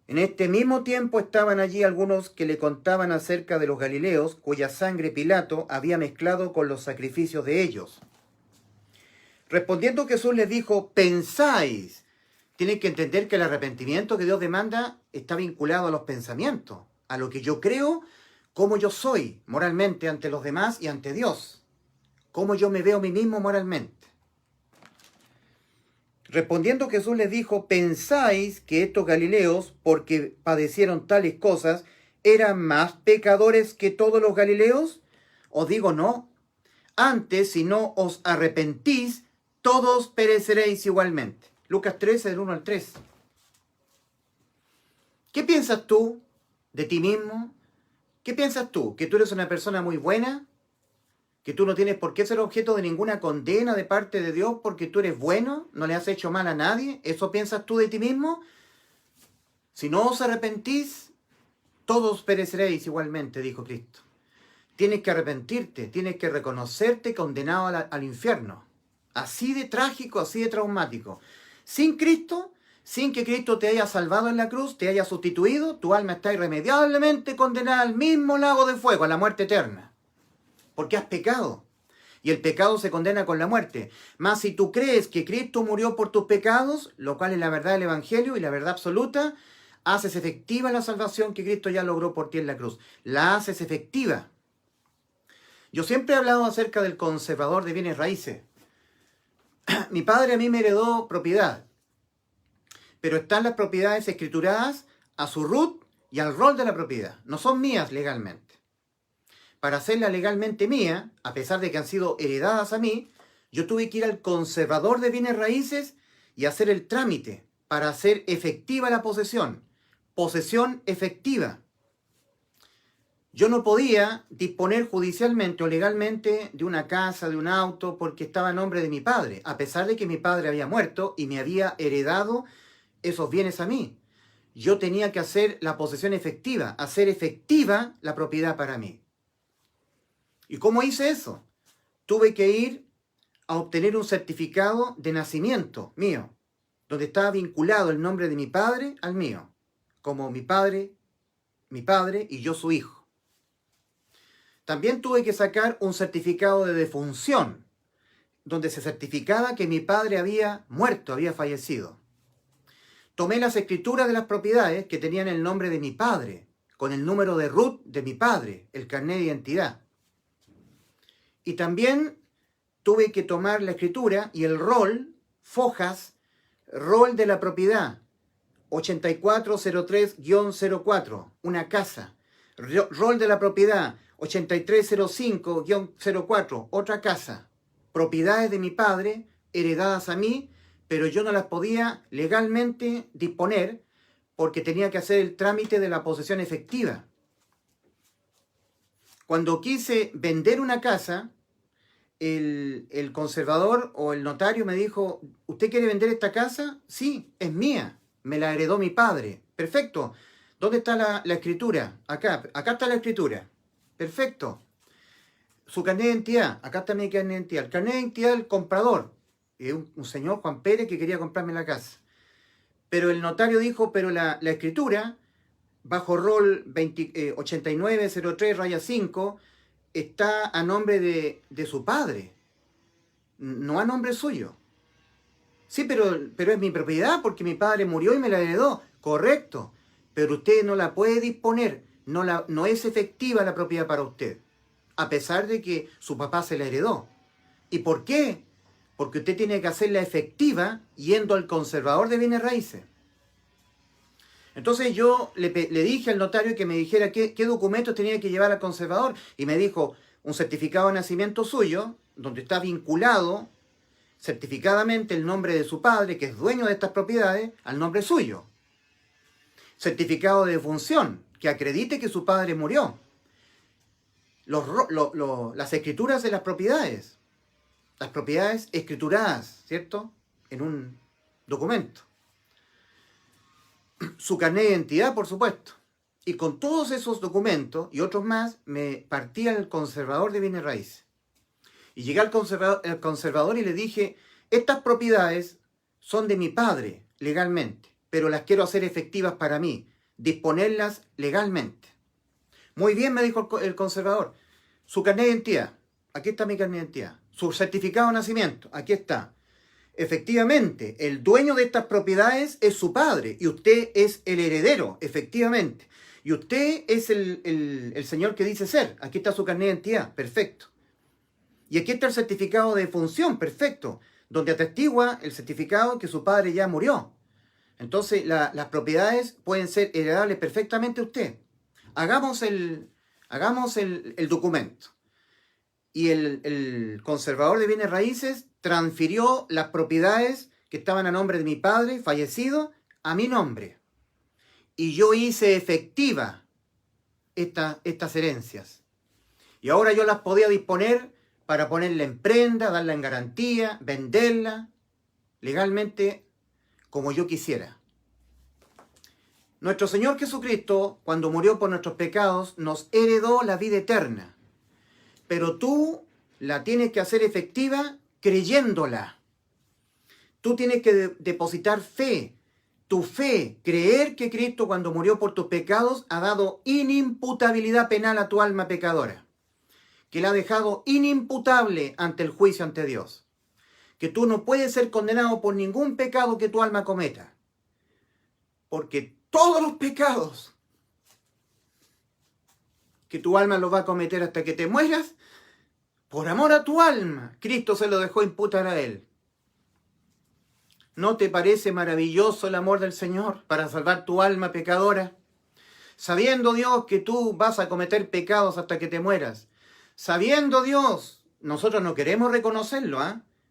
En este mismo tiempo estaban allí algunos que le contaban acerca de los galileos, cuya sangre Pilato había mezclado con los sacrificios de ellos. Respondiendo Jesús les dijo, pensáis. Tienen que entender que el arrepentimiento que Dios demanda está vinculado a los pensamientos, a lo que yo creo, cómo yo soy moralmente ante los demás y ante Dios, cómo yo me veo a mí mismo moralmente. Respondiendo Jesús les dijo, ¿pensáis que estos galileos, porque padecieron tales cosas, eran más pecadores que todos los galileos? Os digo no. Antes, si no os arrepentís, todos pereceréis igualmente. Lucas 13, del 1 al 3. ¿Qué piensas tú de ti mismo? ¿Qué piensas tú? ¿Que tú eres una persona muy buena? ¿Que tú no tienes por qué ser objeto de ninguna condena de parte de Dios porque tú eres bueno? ¿No le has hecho mal a nadie? ¿Eso piensas tú de ti mismo? Si no os arrepentís, todos pereceréis igualmente, dijo Cristo. Tienes que arrepentirte, tienes que reconocerte condenado al infierno. Así de trágico, así de traumático. Sin Cristo, sin que Cristo te haya salvado en la cruz, te haya sustituido, tu alma está irremediablemente condenada al mismo lago de fuego, a la muerte eterna. Porque has pecado. Y el pecado se condena con la muerte. Mas si tú crees que Cristo murió por tus pecados, lo cual es la verdad del Evangelio y la verdad absoluta, haces efectiva la salvación que Cristo ya logró por ti en la cruz. La haces efectiva. Yo siempre he hablado acerca del conservador de bienes raíces. Mi padre a mí me heredó propiedad. Pero están las propiedades escrituradas a su root y al rol de la propiedad. No son mías legalmente. Para hacerla legalmente mía, a pesar de que han sido heredadas a mí, yo tuve que ir al conservador de bienes raíces y hacer el trámite para hacer efectiva la posesión. Posesión efectiva. Yo no podía disponer judicialmente o legalmente de una casa, de un auto, porque estaba a nombre de mi padre, a pesar de que mi padre había muerto y me había heredado esos bienes a mí. Yo tenía que hacer la posesión efectiva, hacer efectiva la propiedad para mí. ¿Y cómo hice eso? Tuve que ir a obtener un certificado de nacimiento mío, donde estaba vinculado el nombre de mi padre al mío, como mi padre y yo su hijo. También tuve que sacar un certificado de defunción, donde se certificaba que mi padre había muerto, había fallecido. Tomé las escrituras de las propiedades que tenían el nombre de mi padre, con el número de RUT de mi padre, el carnet de identidad. Y también tuve que tomar la escritura y el rol, fojas, rol de la propiedad, 8403-04, una casa. Rol de la propiedad, 8305-04, otra casa. Propiedades de mi padre, heredadas a mí, pero yo no las podía legalmente disponer porque tenía que hacer el trámite de la posesión efectiva. Cuando quise vender una casa, el conservador o el notario me dijo, ¿usted quiere vender esta casa? Sí, es mía, me la heredó mi padre. Perfecto. ¿Dónde está la escritura? Acá está la escritura. Perfecto. Su carnet de identidad, acá está mi carnet de identidad. El carnet de identidad del comprador, un señor Juan Pérez que quería comprarme la casa. Pero el notario dijo, pero la escritura bajo rol 8903-5, está a nombre de su padre, no a nombre suyo. Sí, pero es mi propiedad porque mi padre murió y me la heredó. Correcto, pero usted no la puede disponer, no es efectiva la propiedad para usted, a pesar de que su papá se la heredó. ¿Y por qué? Porque usted tiene que hacerla efectiva yendo al conservador de bienes raíces. Entonces yo le dije al notario que me dijera qué documentos tenía que llevar al conservador, y me dijo un certificado de nacimiento suyo, donde está vinculado certificadamente el nombre de su padre, que es dueño de estas propiedades, al nombre suyo. Certificado de defunción, que acredite que su padre murió. Las escrituras de las propiedades escrituradas, ¿cierto?, en un documento. Su carnet de identidad, por supuesto. Y con todos esos documentos y otros más, me partí al conservador de bienes raíces. Y llegué al conservador y le dije, estas propiedades son de mi padre legalmente, pero las quiero hacer efectivas para mí, disponerlas legalmente. Muy bien, me dijo el conservador. Su carnet de identidad, aquí está mi carnet de identidad. Su certificado de nacimiento, aquí está. Efectivamente, el dueño de estas propiedades es su padre y usted es el heredero, efectivamente. Y usted es el señor que dice ser. Aquí está su carnet de identidad, perfecto. Y aquí está el certificado de defunción, perfecto, donde atestigua el certificado que su padre ya murió. Entonces, las propiedades pueden ser heredables perfectamente a usted. Hagamos el documento. Y el conservador de bienes raíces transfirió las propiedades que estaban a nombre de mi padre fallecido a mi nombre. Y yo hice efectiva estas herencias. Y ahora yo las podía disponer para ponerla en prenda, darla en garantía, venderla legalmente como yo quisiera. Nuestro Señor Jesucristo, cuando murió por nuestros pecados, nos heredó la vida eterna. Pero tú la tienes que hacer efectiva creyéndola. Tú tienes que depositar fe. Tu fe, creer que Cristo cuando murió por tus pecados ha dado inimputabilidad penal a tu alma pecadora. Que la ha dejado inimputable ante el juicio ante Dios. Que tú no puedes ser condenado por ningún pecado que tu alma cometa. Porque todos los pecados que tu alma los va a cometer hasta que te mueras, por amor a tu alma, Cristo se lo dejó imputar a él. ¿No te parece maravilloso el amor del Señor para salvar tu alma pecadora? Sabiendo Dios que tú vas a cometer pecados hasta que te mueras. Sabiendo Dios, nosotros no queremos reconocerlo,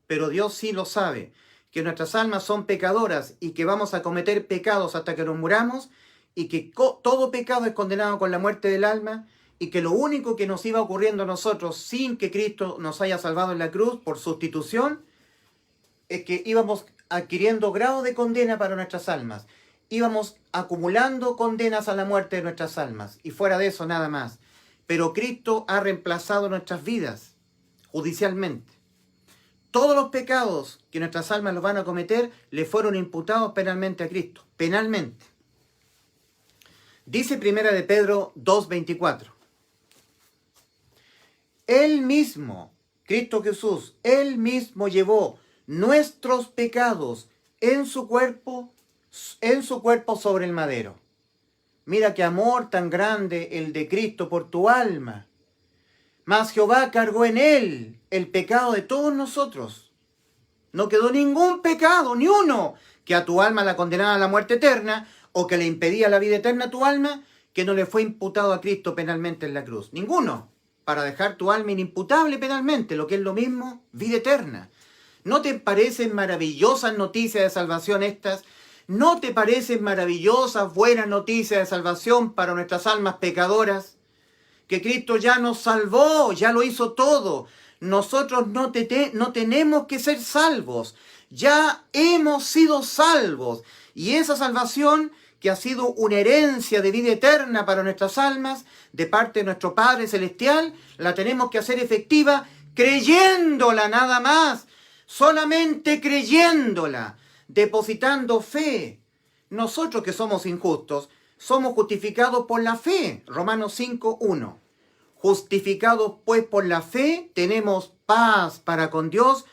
pero Dios sí lo sabe, que nuestras almas son pecadoras y que vamos a cometer pecados hasta que nos muramos y que todo pecado es condenado con la muerte del alma y que lo único que nos iba ocurriendo a nosotros sin que Cristo nos haya salvado en la cruz por sustitución es que íbamos adquiriendo grado de condena para nuestras almas. Íbamos acumulando condenas a la muerte de nuestras almas y fuera de eso nada más. Pero Cristo ha reemplazado nuestras vidas judicialmente. Todos los pecados que nuestras almas los van a cometer le fueron imputados penalmente a Cristo. Penalmente. Dice 1 de Pedro 2:24. Él mismo, Cristo Jesús, Él mismo llevó nuestros pecados en su cuerpo sobre el madero. Mira qué amor tan grande el de Cristo por tu alma. Mas Jehová cargó en él el pecado de todos nosotros. No quedó ningún pecado, ni uno, que a tu alma la condenaba a la muerte eterna o que le impedía la vida eterna a tu alma, que no le fue imputado a Cristo penalmente en la cruz. Ninguno, para dejar tu alma inimputable penalmente, lo que es lo mismo, vida eterna. ¿No te parecen maravillosas noticias de salvación estas? ¿No te parecen maravillosas, buenas noticias de salvación para nuestras almas pecadoras? Que Cristo ya nos salvó, ya lo hizo todo. Nosotros no tenemos que ser salvos. Ya hemos sido salvos. Y esa salvación, que ha sido una herencia de vida eterna para nuestras almas, de parte de nuestro Padre Celestial, la tenemos que hacer efectiva creyéndola nada más. Solamente creyéndola, depositando fe. Nosotros que somos injustos, somos justificados por la fe. Romanos 5:1. Justificados pues por la fe, tenemos paz para con Dios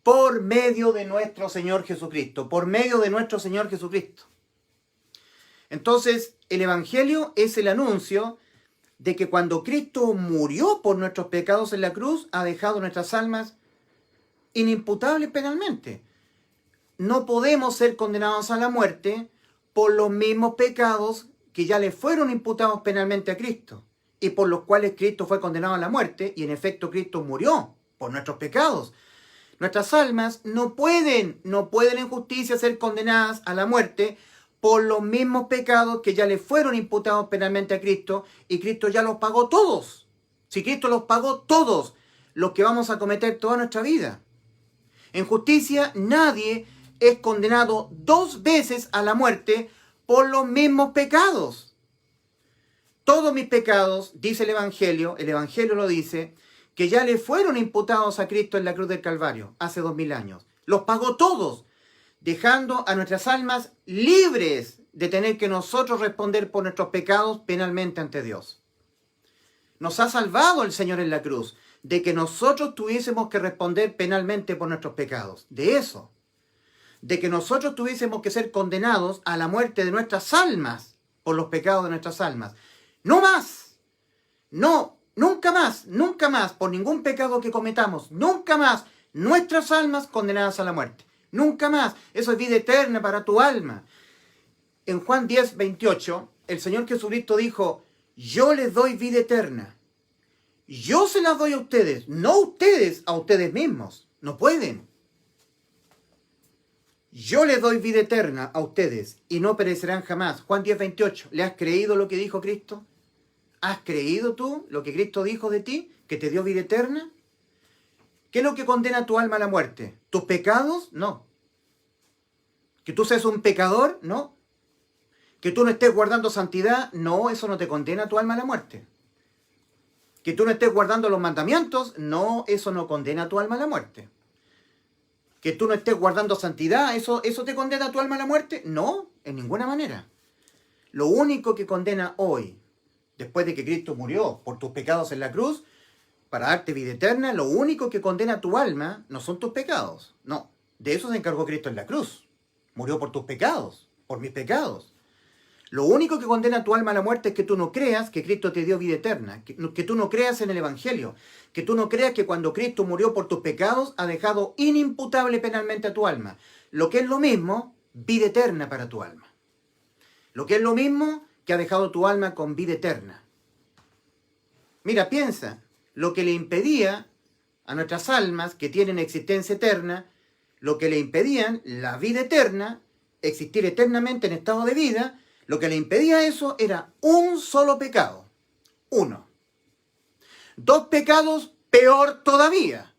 por medio de nuestro Señor Jesucristo. Por medio de nuestro Señor Jesucristo. Entonces, el Evangelio es el anuncio de que cuando Cristo murió por nuestros pecados en la cruz, ha dejado nuestras almas inimputables penalmente. No podemos ser condenados a la muerte por los mismos pecados que ya le fueron imputados penalmente a Cristo y por los cuales Cristo fue condenado a la muerte, y en efecto Cristo murió por nuestros pecados. Nuestras almas no pueden en justicia ser condenadas a la muerte por los mismos pecados que ya le fueron imputados penalmente a Cristo, y Cristo ya los pagó todos. Si Cristo los pagó todos, los que vamos a cometer toda nuestra vida. En justicia nadie es condenado 2 veces a la muerte por los mismos pecados. Todos mis pecados, dice el Evangelio lo dice, que ya le fueron imputados a Cristo en la cruz del Calvario hace 2000 años. Los pagó todos, dejando a nuestras almas libres de tener que nosotros responder por nuestros pecados penalmente ante Dios. Nos ha salvado el Señor en la cruz de que nosotros tuviésemos que responder penalmente por nuestros pecados. De eso. De que nosotros tuviésemos que ser condenados a la muerte de nuestras almas por los pecados de nuestras almas. No más. No, nunca más, por ningún pecado que cometamos. Nunca más nuestras almas condenadas a la muerte. Nunca más. Eso es vida eterna para tu alma. En Juan 10:28, el Señor Jesucristo dijo: yo les doy vida eterna. Yo se las doy a ustedes, no ustedes a ustedes mismos. No pueden. Yo les doy vida eterna a ustedes y no perecerán jamás. Juan 10:28. ¿Le has creído lo que dijo Cristo? ¿Has creído tú lo que Cristo dijo de ti? ¿Que te dio vida eterna? ¿Qué es lo que condena tu alma a la muerte? ¿Tus pecados? No. ¿Que tú seas un pecador? No. ¿Que tú no estés guardando santidad? No, eso no te condena tu alma a la muerte. ¿Que tú no estés guardando los mandamientos? No, eso no condena tu alma a la muerte. ¿Que tú no estés guardando santidad? ¿Eso te condena tu alma a la muerte? No, en ninguna manera. Lo único que condena hoy, después de que Cristo murió por tus pecados en la cruz, para darte vida eterna, lo único que condena tu alma no son tus pecados. No, de eso se encargó Cristo en la cruz. Murió por tus pecados, por mis pecados. Lo único que condena tu alma a la muerte es que tú no creas que Cristo te dio vida eterna, que tú no creas en el Evangelio, que tú no creas que cuando Cristo murió por tus pecados ha dejado inimputable penalmente a tu alma. Lo que es lo mismo, vida eterna para tu alma. Lo que es lo mismo que ha dejado tu alma con vida eterna. Mira, piensa, lo que le impedía a nuestras almas que tienen existencia eterna, lo que le impedían la vida eterna, existir eternamente en estado de vida, lo que le impedía eso era un solo pecado. 1. 2 pecados, peor todavía.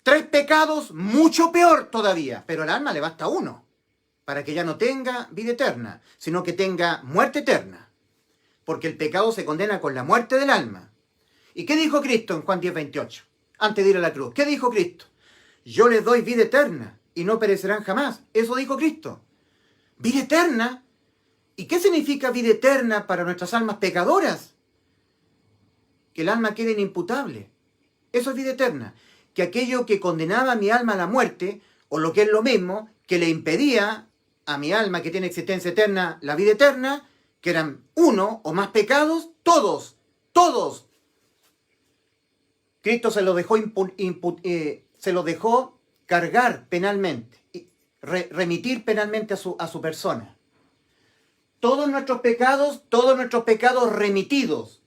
3 pecados, mucho peor todavía. Pero al alma le basta 1, para que ya no tenga vida eterna, sino que tenga muerte eterna. Porque el pecado se condena con la muerte del alma. ¿Y qué dijo Cristo en Juan 10:28? Antes de ir a la cruz. ¿Qué dijo Cristo? Yo les doy vida eterna y no perecerán jamás. Eso dijo Cristo. ¿Vida eterna? ¿Y qué significa vida eterna para nuestras almas pecadoras? Que el alma quede inimputable. Eso es vida eterna. Que aquello que condenaba a mi alma a la muerte, o lo que es lo mismo, que le impedía a mi alma que tiene existencia eterna la vida eterna, que eran 1 o más pecados, todos. Cristo se lo dejó cargar penalmente, remitir penalmente a su persona. Todos nuestros pecados remitidos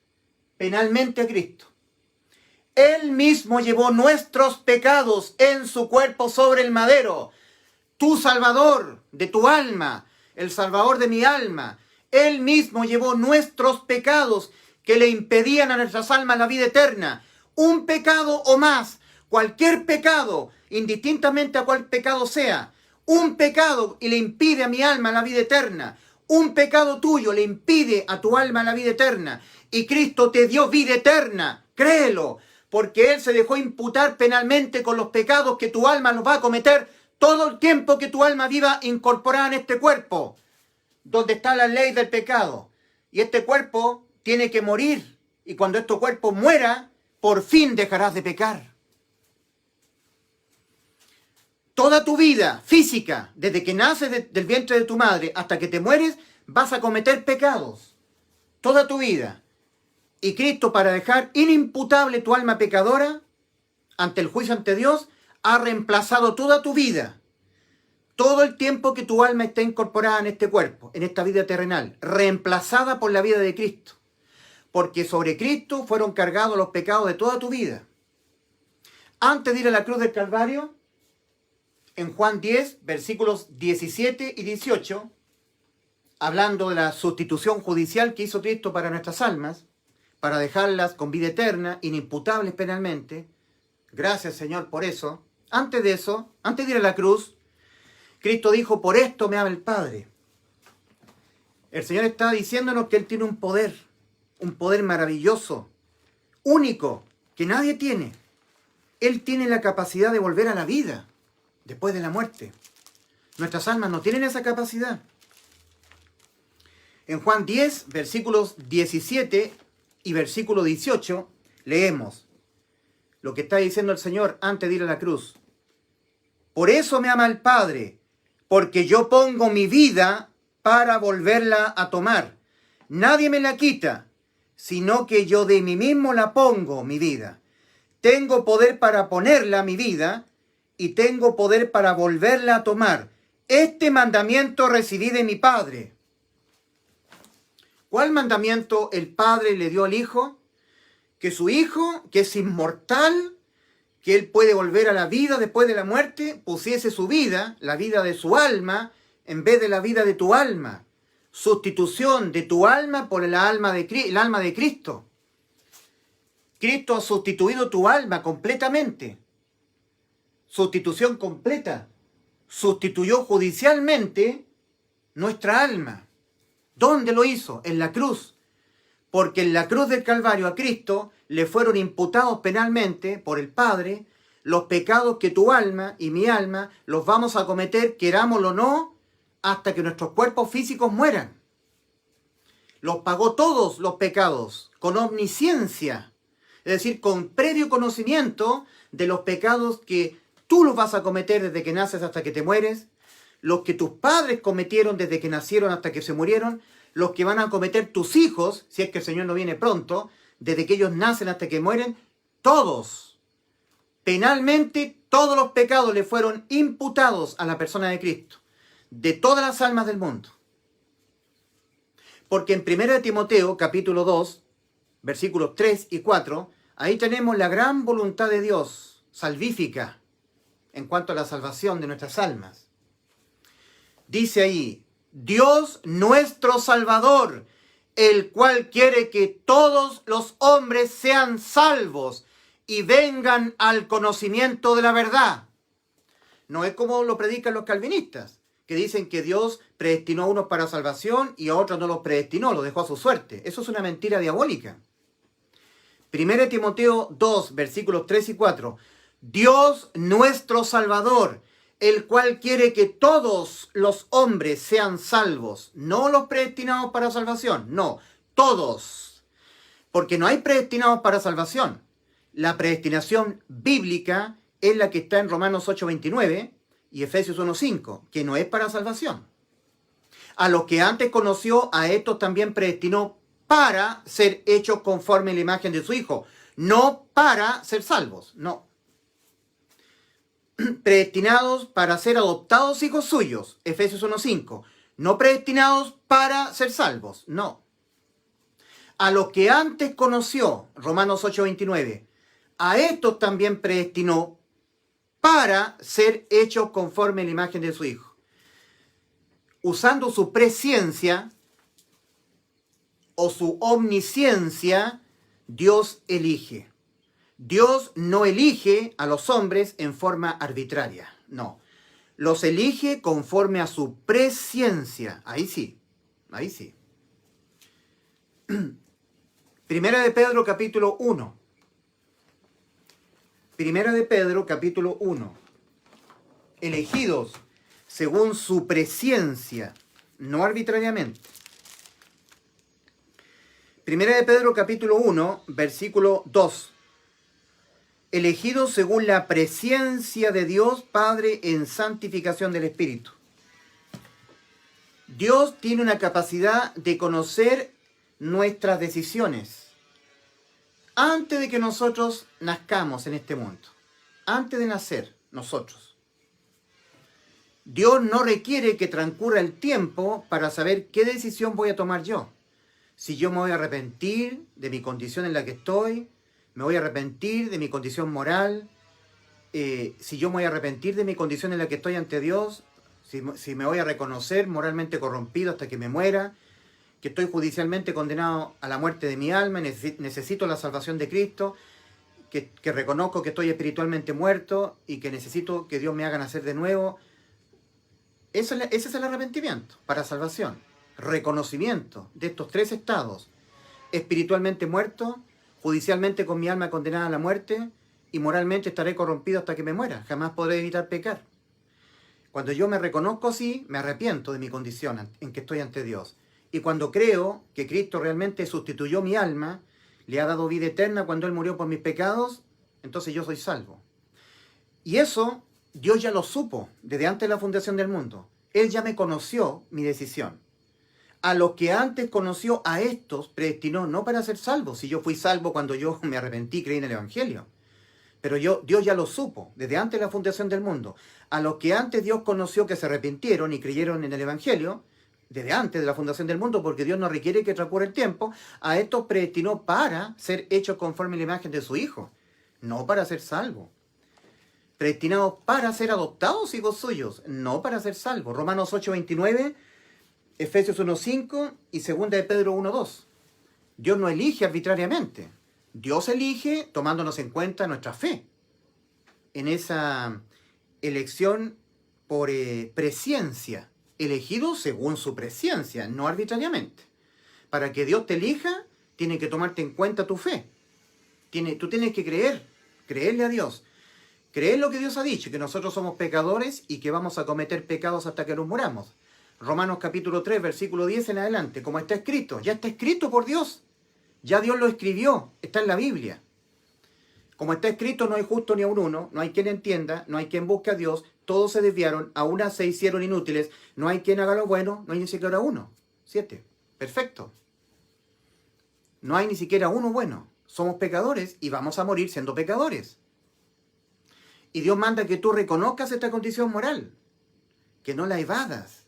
penalmente a Cristo. Él mismo llevó nuestros pecados en su cuerpo sobre el madero. Tu Salvador de tu alma, el Salvador de mi alma. Él mismo llevó nuestros pecados que le impedían a nuestras almas la vida eterna. Un pecado o más, cualquier pecado, indistintamente a cuál pecado sea, un pecado y le impide a mi alma la vida eterna. Un pecado tuyo le impide a tu alma la vida eterna. Y Cristo te dio vida eterna. Créelo. Porque Él se dejó imputar penalmente con los pecados que tu alma los va a cometer todo el tiempo que tu alma viva incorporada en este cuerpo. Donde está la ley del pecado. Y este cuerpo tiene que morir. Y cuando este cuerpo muera, por fin dejarás de pecar. Toda tu vida física, desde que naces del vientre de tu madre hasta que te mueres, vas a cometer pecados. Toda tu vida. Y Cristo, para dejar inimputable tu alma pecadora ante el juicio ante Dios, ha reemplazado toda tu vida. Todo el tiempo que tu alma está incorporada en este cuerpo, en esta vida terrenal, reemplazada por la vida de Cristo. Porque sobre Cristo fueron cargados los pecados de toda tu vida. Antes de ir a la cruz del Calvario, en Juan 10, versículos 17 y 18, hablando de la sustitución judicial que hizo Cristo para nuestras almas, para dejarlas con vida eterna, inimputables penalmente. Gracias, Señor, por eso. Antes de eso, antes de ir a la cruz, Cristo dijo, por esto me ama el Padre. El Señor está diciéndonos que Él tiene un poder maravilloso, único, que nadie tiene. Él tiene la capacidad de volver a la vida después de la muerte. Nuestras almas no tienen esa capacidad. En Juan 10, versículos 17 y versículo 18, leemos lo que está diciendo el Señor antes de ir a la cruz. Por eso me ama el Padre, porque yo pongo mi vida para volverla a tomar. Nadie me la quita, sino que yo de mí mismo la pongo, mi vida. Tengo poder para ponerla, mi vida, y tengo poder para volverla a tomar. Este mandamiento recibí de mi Padre. ¿Cuál mandamiento el Padre le dio al Hijo? Que su Hijo, que es inmortal, que Él puede volver a la vida después de la muerte, pusiese su vida, la vida de su alma, en vez de la vida de tu alma. Sustitución de tu alma por el alma de Cristo. Cristo ha sustituido tu alma completamente. Sustitución completa. Sustituyó judicialmente nuestra alma. ¿Dónde lo hizo? En la cruz. Porque en la cruz del Calvario a Cristo le fueron imputados penalmente por el Padre los pecados que tu alma y mi alma los vamos a cometer, querámoslo o no, hasta que nuestros cuerpos físicos mueran. Los pagó todos los pecados con omnisciencia, es decir, con previo conocimiento de los pecados que tú los vas a cometer desde que naces hasta que te mueres, los que tus padres cometieron desde que nacieron hasta que se murieron, los que van a cometer tus hijos, si es que el Señor no viene pronto, desde que ellos nacen hasta que mueren, todos. Penalmente, todos los pecados le fueron imputados a la persona de Cristo, de todas las almas del mundo. Porque en 1 Timoteo, capítulo 2, versículos 3 y 4, ahí tenemos la gran voluntad de Dios, salvífica, en cuanto a la salvación de nuestras almas. Dice ahí, Dios nuestro Salvador, el cual quiere que todos los hombres sean salvos y vengan al conocimiento de la verdad. No es como lo predican los calvinistas, que dicen que Dios predestinó a unos para salvación y a otros no los predestinó, los dejó a su suerte. Eso es una mentira diabólica. 1 Timoteo 2, versículos 3 y 4. Dios nuestro Salvador, el cual quiere que todos los hombres sean salvos, no los predestinados para salvación, no, todos. Porque no hay predestinados para salvación. La predestinación bíblica es la que está en Romanos 8:29 y Efesios 1:5, que no es para salvación. A los que antes conoció, a estos también predestinó para ser hechos conforme a la imagen de su Hijo, no para ser salvos, no. Predestinados para ser adoptados hijos suyos, Efesios 1:5, no predestinados para ser salvos, no. A los que antes conoció, Romanos 8:29, a estos también predestinó para ser hechos conforme a la imagen de su Hijo. Usando su presciencia o su omnisciencia, Dios elige. Dios no elige a los hombres en forma arbitraria, no. Los elige conforme a su presciencia. Ahí sí, ahí sí. Primera de Pedro, capítulo 1. Primera de Pedro, capítulo 1. Elegidos según su presciencia, no arbitrariamente. Primera de Pedro capítulo 1, versículo 2. Elegidos según la presciencia de Dios Padre en santificación del Espíritu. Dios tiene una capacidad de conocer nuestras decisiones antes de que nosotros nazcamos en este mundo. Antes de nacer nosotros. Dios no requiere que transcurra el tiempo para saber qué decisión voy a tomar yo. Si yo me voy a arrepentir de mi condición en la que estoy, me voy a arrepentir de mi condición moral, si yo me voy a arrepentir de mi condición en la que estoy ante Dios, si me voy a reconocer moralmente corrompido hasta que me muera, que estoy judicialmente condenado a la muerte de mi alma, necesito la salvación de Cristo, que reconozco que estoy espiritualmente muerto y que necesito que Dios me haga nacer de nuevo. Ese es el arrepentimiento para salvación. Reconocimiento de estos tres estados: espiritualmente muerto, judicialmente con mi alma condenada a la muerte y moralmente estaré corrompido hasta que me muera. Jamás podré evitar pecar. Cuando yo me reconozco así, me arrepiento de mi condición en que estoy ante Dios. Y cuando creo que Cristo realmente sustituyó mi alma, le ha dado vida eterna cuando Él murió por mis pecados, entonces yo soy salvo. Y eso Dios ya lo supo desde antes de la fundación del mundo. Él ya me conoció mi decisión. A los que antes conoció, a estos predestinó no para ser salvos. Si yo fui salvo cuando yo me arrepentí y creí en el Evangelio. Pero Dios ya lo supo desde antes de la fundación del mundo. A los que antes Dios conoció que se arrepintieron y creyeron en el Evangelio, desde antes de la fundación del mundo, porque Dios no requiere que transcurra el tiempo, a estos predestinó para ser hechos conforme a la imagen de su Hijo, no para ser salvos. Predestinados para ser adoptados hijos suyos, no para ser salvos. Romanos 8:29, Efesios 1:5 y 2 de Pedro 1:2. Dios no elige arbitrariamente. Dios elige tomándonos en cuenta nuestra fe. En esa elección por presciencia, elegido según su presciencia, no arbitrariamente. Para que Dios te elija, tiene que tomarte en cuenta tu fe. Tú tienes que creerle a Dios. Creer lo que Dios ha dicho, que nosotros somos pecadores y que vamos a cometer pecados hasta que nos muramos. Romanos capítulo 3, versículo 10 en adelante, como está escrito, ya está escrito por Dios. Ya Dios lo escribió, está en la Biblia. Como está escrito, no hay justo ni aun uno, no hay quien entienda, no hay quien busque a Dios, todos se desviaron, a una se hicieron inútiles, no hay quien haga lo bueno, no hay ni siquiera uno. 7. Perfecto. No hay ni siquiera uno bueno. Somos pecadores y vamos a morir siendo pecadores. Y Dios manda que tú reconozcas esta condición moral, que no la evadas.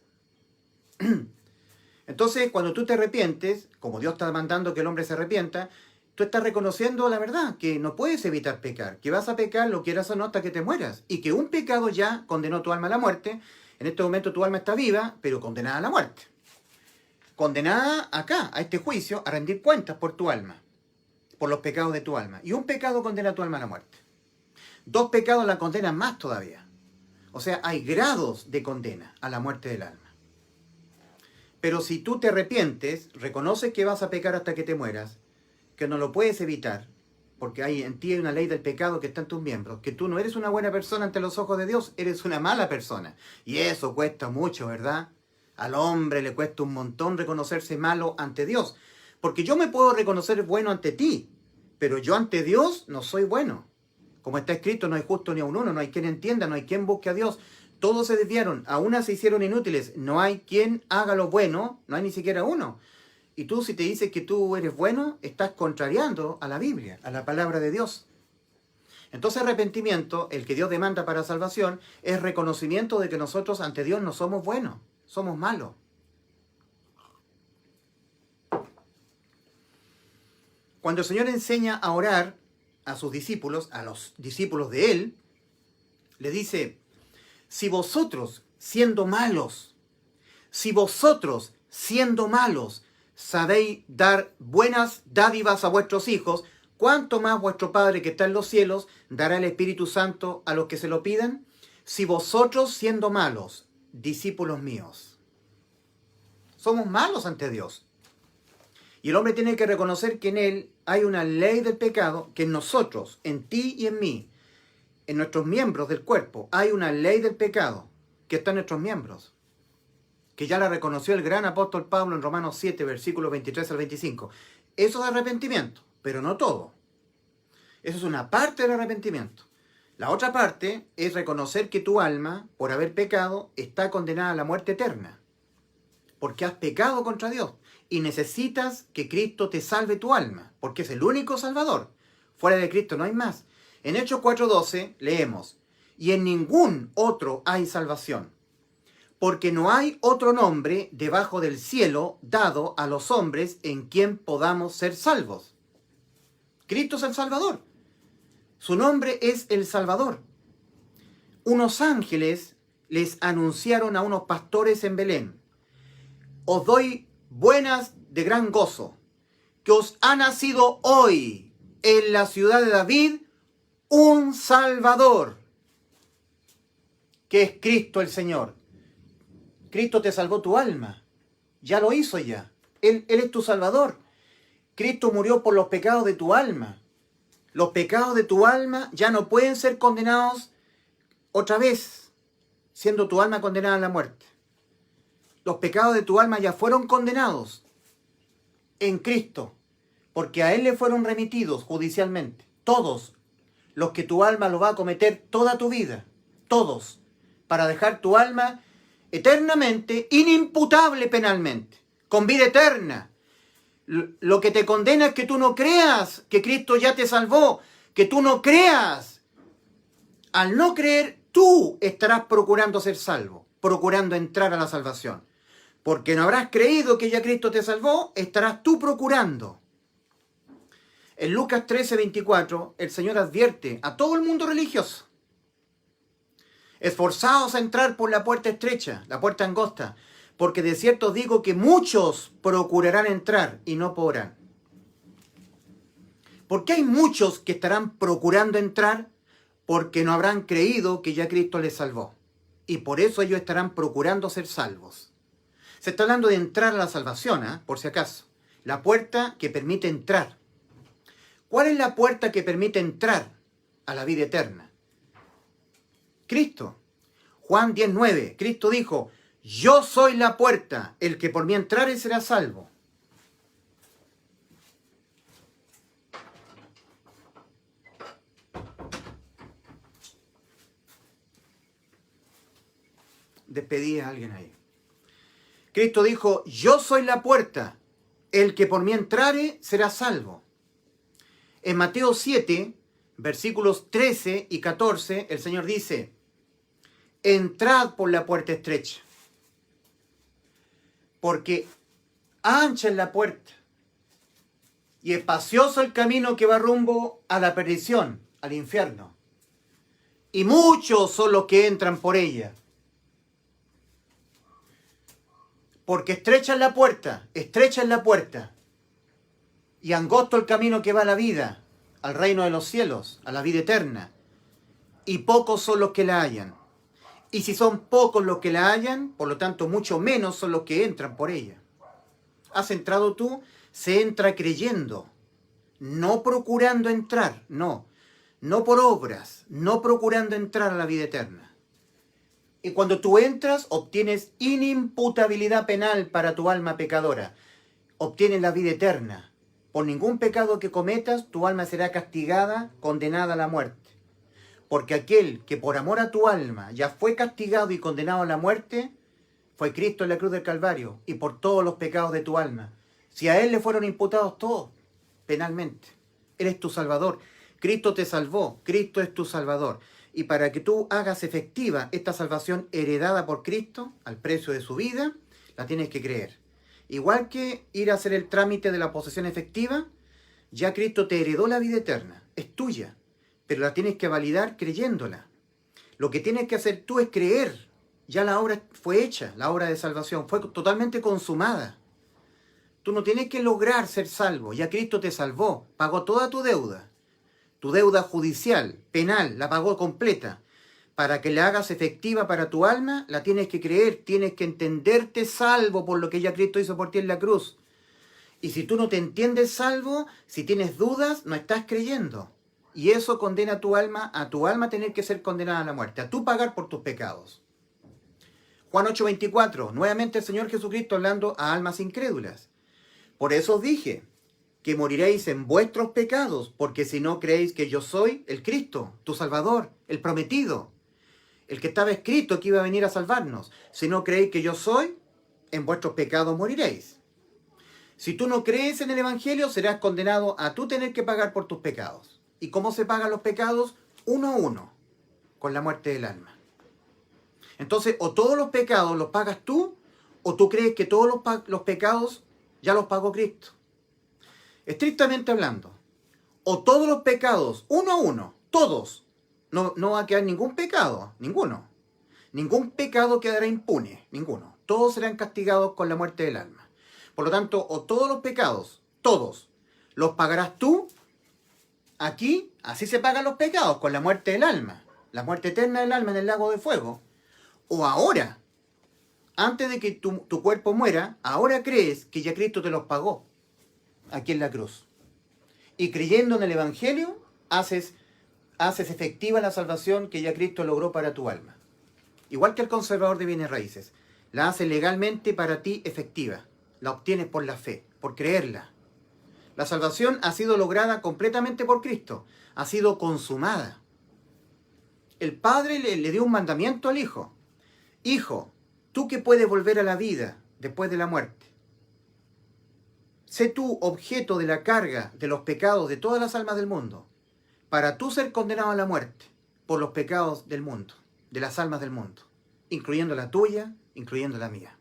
Entonces, cuando tú te arrepientes, como Dios está mandando que el hombre se arrepienta, tú estás reconociendo la verdad, que no puedes evitar pecar, que vas a pecar, lo quieras o no, hasta que te mueras, y que un pecado ya condenó tu alma a la muerte. En este momento tu alma está viva, pero condenada a la muerte. Condenada acá, a este juicio, a rendir cuentas por tu alma, por los pecados de tu alma. Y un pecado condena a tu alma a la muerte. 2 pecados la condenan más todavía. O sea, hay grados de condena a la muerte del alma. Pero si tú te arrepientes, reconoces que vas a pecar hasta que te mueras, que no lo puedes evitar, porque en ti hay una ley del pecado que está en tus miembros, que tú no eres una buena persona ante los ojos de Dios, eres una mala persona. Y eso cuesta mucho, ¿verdad? Al hombre le cuesta un montón reconocerse malo ante Dios. Porque yo me puedo reconocer bueno ante ti, pero yo ante Dios no soy bueno. Como está escrito, no hay justo ni aun uno, no hay quien entienda, no hay quien busque a Dios. Todos se desviaron, a una se hicieron inútiles, no hay quien haga lo bueno, no hay ni siquiera uno. Y tú, si te dices que tú eres bueno, estás contrariando a la Biblia, a la palabra de Dios. Entonces arrepentimiento, el que Dios demanda para salvación, es reconocimiento de que nosotros ante Dios no somos buenos, somos malos. Cuando el Señor enseña a orar a sus discípulos, a los discípulos de Él, le dice: si vosotros, siendo malos, sabéis dar buenas dádivas a vuestros hijos, ¿cuánto más vuestro Padre que está en los cielos dará el Espíritu Santo a los que se lo pidan? Si vosotros, siendo malos, discípulos míos. Somos malos ante Dios. Y el hombre tiene que reconocer que en él hay una ley del pecado, que en nosotros, en ti y en mí, en nuestros miembros del cuerpo, hay una ley del pecado que está en nuestros miembros, que ya la reconoció el gran apóstol Pablo en Romanos 7, versículos 23 al 25. Eso es arrepentimiento, pero no todo. Eso es una parte del arrepentimiento. La otra parte es reconocer que tu alma, por haber pecado, está condenada a la muerte eterna. Porque has pecado contra Dios y necesitas que Cristo te salve tu alma, porque es el único salvador. Fuera de Cristo no hay más. En Hechos 4:12 leemos, y en ningún otro hay salvación, porque no hay otro nombre debajo del cielo dado a los hombres en quien podamos ser salvos. Cristo es el Salvador. Su nombre es el Salvador. Unos ángeles les anunciaron a unos pastores en Belén: os doy buenas de gran gozo, que os ha nacido hoy en la ciudad de David un Salvador, que es Cristo el Señor. Cristo te salvó tu alma. Ya lo hizo ya. Él es tu Salvador. Cristo murió por los pecados de tu alma. Los pecados de tu alma ya no pueden ser condenados otra vez, siendo tu alma condenada a la muerte. Los pecados de tu alma ya fueron condenados en Cristo, porque a Él le fueron remitidos judicialmente. Todos los que tu alma lo va a cometer toda tu vida. Todos. Para dejar tu alma eternamente inimputable penalmente, con vida eterna. Lo que te condena es que tú no creas que Cristo ya te salvó, que tú no creas. Al no creer, tú estarás procurando ser salvo, procurando entrar a la salvación. Porque no habrás creído que ya Cristo te salvó, estarás tú procurando. En Lucas 13:24, el Señor advierte a todo el mundo religioso: esforzaos a entrar por la puerta estrecha, la puerta angosta, porque de cierto os digo que muchos procurarán entrar y no podrán. ¿Por qué hay muchos que estarán procurando entrar? Porque no habrán creído que ya Cristo les salvó. Y por eso ellos estarán procurando ser salvos. Se está hablando de entrar a la salvación, por si acaso. La puerta que permite entrar. ¿Cuál es la puerta que permite entrar a la vida eterna? Cristo. Juan 10:9. Cristo dijo: yo soy la puerta, el que por mí entrare será salvo. Despedí a alguien ahí. Cristo dijo: yo soy la puerta, el que por mí entrare será salvo. En Mateo 7, versículos 13 y 14, el Señor dice: entrad por la puerta estrecha, porque ancha es la puerta y espacioso el camino que va rumbo a la perdición, al infierno, y muchos son los que entran por ella. Porque estrecha es la puerta, y angosto el camino que va a la vida, al reino de los cielos, a la vida eterna, y pocos son los que la hallan. Y si son pocos los que la hallan, por lo tanto mucho menos son los que entran por ella. ¿Has entrado tú? Se entra creyendo, no procurando entrar, no por obras, no procurando entrar a la vida eterna. Y cuando tú entras, obtienes inimputabilidad penal para tu alma pecadora. Obtienes la vida eterna. Por ningún pecado que cometas, tu alma será castigada, condenada a la muerte. Porque aquel que por amor a tu alma ya fue castigado y condenado a la muerte, fue Cristo en la cruz del Calvario, y por todos los pecados de tu alma. Si a Él le fueron imputados todos, penalmente. Él es tu Salvador. Cristo te salvó. Cristo es tu Salvador. Y para que tú hagas efectiva esta salvación heredada por Cristo, al precio de su vida, la tienes que creer. Igual que ir a hacer el trámite de la posesión efectiva, ya Cristo te heredó la vida eterna. Es tuya. Pero la tienes que validar creyéndola. Lo que tienes que hacer tú es creer. Ya la obra fue hecha, la obra de salvación fue totalmente consumada. Tú no tienes que lograr ser salvo, ya Cristo te salvó, pagó toda tu deuda judicial, penal, la pagó completa. Para que la hagas efectiva para tu alma, la tienes que creer, tienes que entenderte salvo por lo que ya Cristo hizo por ti en la cruz. Y si tú no te entiendes salvo, si tienes dudas, no estás creyendo. Y eso condena a tu alma a tener que ser condenada a la muerte, a tú pagar por tus pecados. Juan 8:24, nuevamente el Señor Jesucristo hablando a almas incrédulas. Por eso os dije que moriréis en vuestros pecados, porque si no creéis que yo soy el Cristo, tu Salvador, el prometido, el que estaba escrito que iba a venir a salvarnos. Si no creéis que yo soy, en vuestros pecados moriréis. Si tú no crees en el Evangelio, serás condenado a tú tener que pagar por tus pecados. ¿Y cómo se pagan los pecados? Uno a uno, con la muerte del alma. Entonces, o todos los pecados los pagas tú, o tú crees que todos los pecados ya los pagó Cristo. Estrictamente hablando, o todos los pecados, uno a uno, todos, no va a quedar ningún pecado, ninguno. Ningún pecado quedará impune, ninguno. Todos serán castigados con la muerte del alma. Por lo tanto, o todos los pecados, todos, los pagarás tú. Aquí, así se pagan los pecados, con la muerte del alma. La muerte eterna del alma en el lago de fuego. O ahora, antes de que tu cuerpo muera, ahora crees que ya Cristo te los pagó aquí en la cruz. Y creyendo en el Evangelio, haces efectiva la salvación que ya Cristo logró para tu alma. Igual que el conservador de bienes raíces. La hace legalmente para ti efectiva. La obtienes por la fe, por creerla. La salvación ha sido lograda completamente por Cristo. Ha sido consumada. El Padre le dio un mandamiento al Hijo. Hijo, tú que puedes volver a la vida después de la muerte, sé tú objeto de la carga de los pecados de todas las almas del mundo, para tú ser condenado a la muerte por los pecados del mundo, de las almas del mundo, incluyendo la tuya, incluyendo la mía.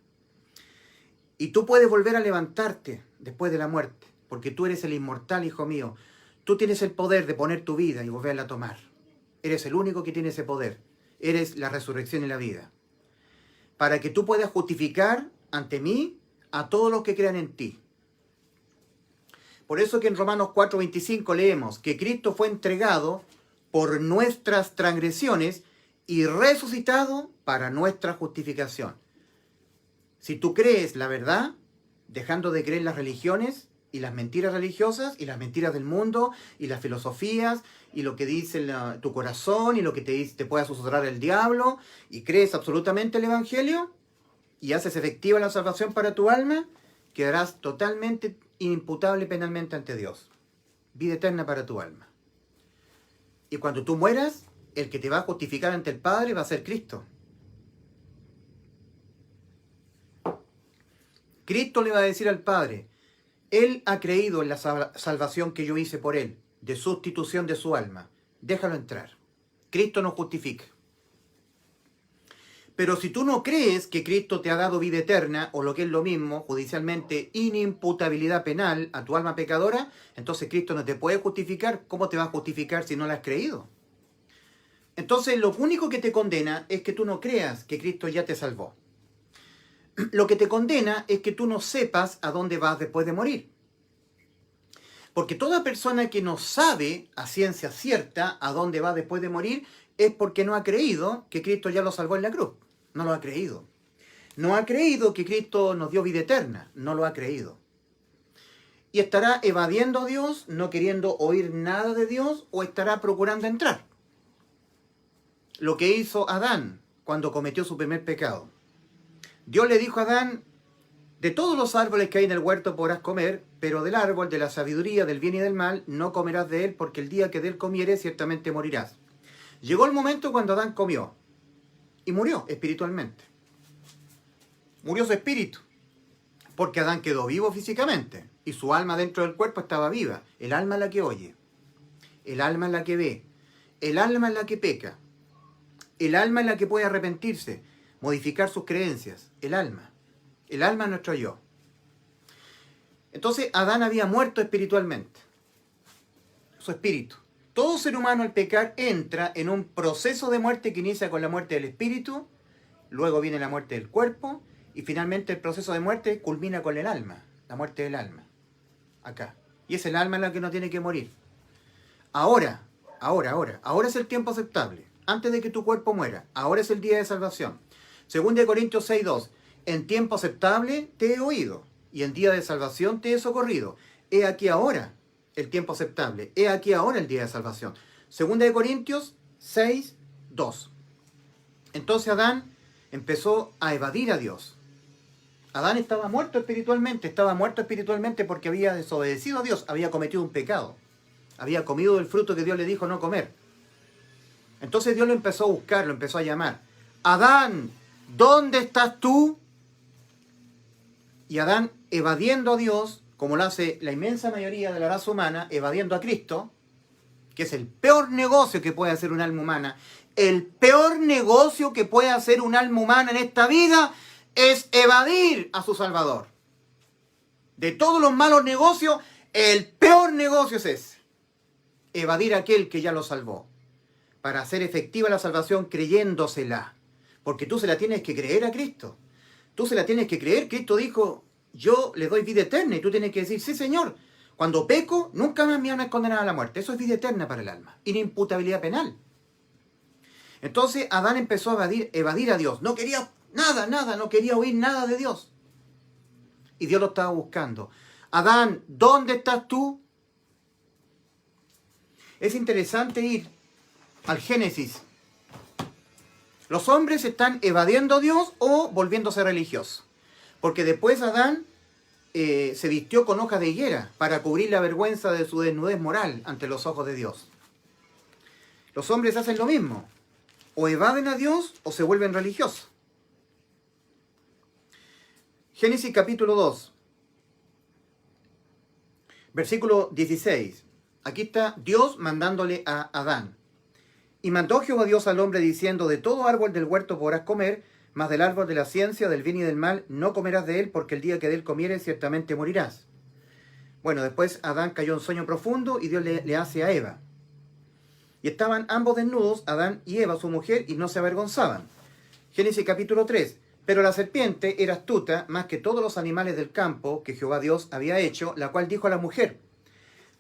Y tú puedes volver a levantarte después de la muerte, porque tú eres el inmortal, hijo mío. Tú tienes el poder de poner tu vida y volverla a tomar. Eres el único que tiene ese poder. Eres la resurrección y la vida. Para que tú puedas justificar ante mí a todos los que crean en ti. Por eso que en Romanos 4:25 leemos que Cristo fue entregado por nuestras transgresiones y resucitado para nuestra justificación. Si tú crees la verdad, dejando de creer las religiones y las mentiras religiosas y las mentiras del mundo y las filosofías y lo que dice tu corazón y lo que te pueda susurrar el diablo, y crees absolutamente el Evangelio y haces efectiva la salvación para tu alma, quedarás totalmente inimputable penalmente ante Dios. Vida eterna para tu alma. Y cuando tú mueras, el que te va a justificar ante el Padre va a ser Cristo. Cristo le va a decir al Padre, Él ha creído en la salvación que yo hice por Él, de sustitución de su alma. Déjalo entrar. Cristo nos justifica. Pero si tú no crees que Cristo te ha dado vida eterna, o lo que es lo mismo, judicialmente, inimputabilidad penal a tu alma pecadora, entonces Cristo no te puede justificar. ¿Cómo te va a justificar si no lo has creído? Entonces lo único que te condena es que tú no creas que Cristo ya te salvó. Lo que te condena es que tú no sepas a dónde vas después de morir. Porque toda persona que no sabe a ciencia cierta a dónde va después de morir es porque no ha creído que Cristo ya lo salvó en la cruz. No lo ha creído. No ha creído que Cristo nos dio vida eterna. No lo ha creído. Y estará evadiendo a Dios, no queriendo oír nada de Dios, o estará procurando entrar. Lo que hizo Adán cuando cometió su primer pecado. Dios le dijo a Adán, de todos los árboles que hay en el huerto podrás comer, pero del árbol de la sabiduría, del bien y del mal, no comerás de él, porque el día que de él comieres, ciertamente morirás. Llegó el momento cuando Adán comió, y murió espiritualmente. Murió su espíritu, porque Adán quedó vivo físicamente, y su alma dentro del cuerpo estaba viva. El alma es la que oye, el alma es la que ve, el alma es la que peca, el alma es la que puede arrepentirse, modificar sus creencias, el alma. El alma es nuestro yo. Entonces Adán había muerto espiritualmente. Su espíritu. Todo ser humano al pecar entra en un proceso de muerte que inicia con la muerte del espíritu, luego viene la muerte del cuerpo, y finalmente el proceso de muerte culmina con el alma, la muerte del alma. Acá. Y es el alma la que no tiene que morir. Ahora es el tiempo aceptable. Antes de que tu cuerpo muera. Ahora es el día de salvación. 2 Corintios 6:2. En tiempo aceptable te he oído, y en día de salvación te he socorrido. He aquí ahora el tiempo aceptable. He aquí ahora el día de salvación. 2 Corintios 6:2. Entonces Adán empezó a evadir a Dios. Adán estaba muerto espiritualmente porque había desobedecido a Dios, había cometido un pecado, había comido el fruto que Dios le dijo no comer. Entonces Dios lo empezó a buscar, lo empezó a llamar. Adán, ¿dónde estás tú? Y Adán, evadiendo a Dios, como lo hace la inmensa mayoría de la raza humana, evadiendo a Cristo, que es el peor negocio que puede hacer un alma humana, el peor negocio que puede hacer un alma humana en esta vida es evadir a su Salvador. De todos los malos negocios, el peor negocio es ese. Evadir a aquel que ya lo salvó. Para hacer efectiva la salvación creyéndosela. Porque tú se la tienes que creer a Cristo. Tú se la tienes que creer. Cristo dijo, yo le doy vida eterna. Y tú tienes que decir, sí Señor, cuando peco, nunca más mi alma es condenada a la muerte. Eso es vida eterna para el alma. Inimputabilidad penal. Entonces Adán empezó a evadir a Dios. No quería nada, no quería oír nada de Dios. Y Dios lo estaba buscando. Adán, ¿dónde estás tú? Es interesante ir al Génesis. Los hombres están evadiendo a Dios o volviéndose religiosos. Porque después Adán se vistió con hojas de higuera para cubrir la vergüenza de su desnudez moral ante los ojos de Dios. Los hombres hacen lo mismo. O evaden a Dios o se vuelven religiosos. Génesis capítulo 2, versículo 16. Aquí está Dios mandándole a Adán. Y mandó Jehová Dios al hombre diciendo, de todo árbol del huerto podrás comer, mas del árbol de la ciencia, del bien y del mal, no comerás de él, porque el día que de él comieres ciertamente morirás. Bueno, después Adán cayó en sueño profundo y Dios le hace a Eva. Y estaban ambos desnudos, Adán y Eva, su mujer, y no se avergonzaban. Génesis capítulo 3. Pero la serpiente era astuta más que todos los animales del campo que Jehová Dios había hecho, la cual dijo a la mujer,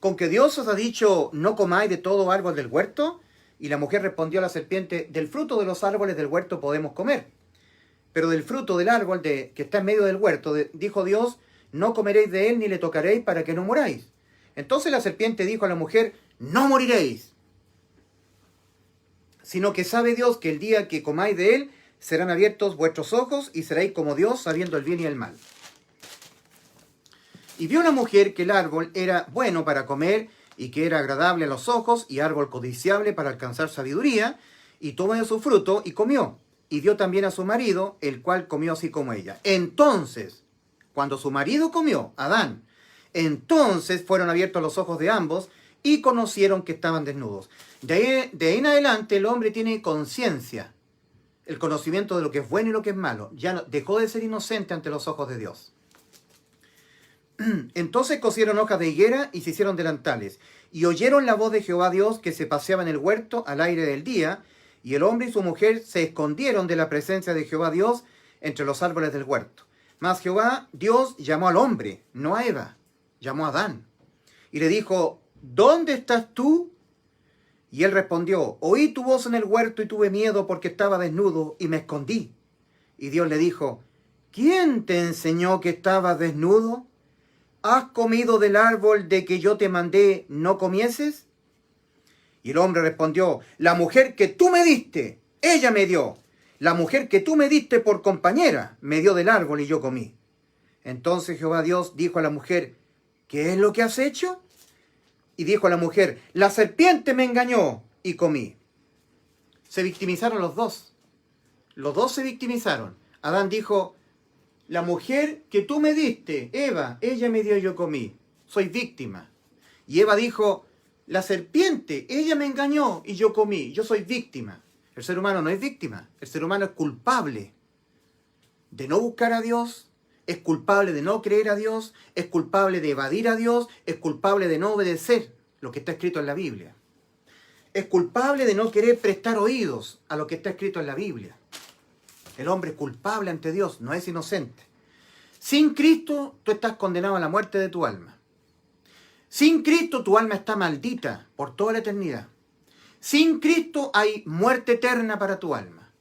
¿con que Dios os ha dicho, no comáis de todo árbol del huerto? Y la mujer respondió a la serpiente, del fruto de los árboles del huerto podemos comer. Pero del fruto del árbol que está en medio del huerto, dijo Dios, no comeréis de él ni le tocaréis para que no moráis. Entonces la serpiente dijo a la mujer, no moriréis, sino que sabe Dios que el día que comáis de él, serán abiertos vuestros ojos y seréis como Dios, sabiendo el bien y el mal. Y vio la mujer que el árbol era bueno para comer y que era agradable a los ojos y árbol codiciable para alcanzar sabiduría, y tomó de su fruto y comió. Y dio también a su marido, el cual comió así como ella. Entonces, cuando su marido comió, Adán, entonces fueron abiertos los ojos de ambos y conocieron que estaban desnudos. De ahí en adelante el hombre tiene conciencia, el conocimiento de lo que es bueno y lo que es malo. Ya dejó de ser inocente ante los ojos de Dios. Entonces cosieron hojas de higuera y se hicieron delantales. Y oyeron la voz de Jehová Dios que se paseaba en el huerto al aire del día. Y el hombre y su mujer se escondieron de la presencia de Jehová Dios entre los árboles del huerto. Mas Jehová Dios llamó al hombre, no a Eva, llamó a Adán. Y le dijo, ¿dónde estás tú? Y él respondió, oí tu voz en el huerto y tuve miedo porque estaba desnudo y me escondí. Y Dios le dijo, ¿quién te enseñó que estabas desnudo? ¿Has comido del árbol de que yo te mandé no comieses? Y el hombre respondió, la mujer que tú me diste, ella me dio. La mujer que tú me diste por compañera, me dio del árbol y yo comí. Entonces Jehová Dios dijo a la mujer, ¿qué es lo que has hecho? Y dijo a la mujer, la serpiente me engañó y comí. Se victimizaron los dos. Los dos se victimizaron. Adán dijo, la mujer que tú me diste, Eva, ella me dio y yo comí. Soy víctima. Y Eva dijo, la serpiente, ella me engañó y yo comí. Yo soy víctima. El ser humano no es víctima. El ser humano es culpable de no buscar a Dios, es culpable de no creer a Dios, es culpable de evadir a Dios, es culpable de no obedecer lo que está escrito en la Biblia. Es culpable de no querer prestar oídos a lo que está escrito en la Biblia. El hombre es culpable ante Dios, no es inocente. Sin Cristo, tú estás condenado a la muerte de tu alma. Sin Cristo, tu alma está maldita por toda la eternidad. Sin Cristo hay muerte eterna para tu alma.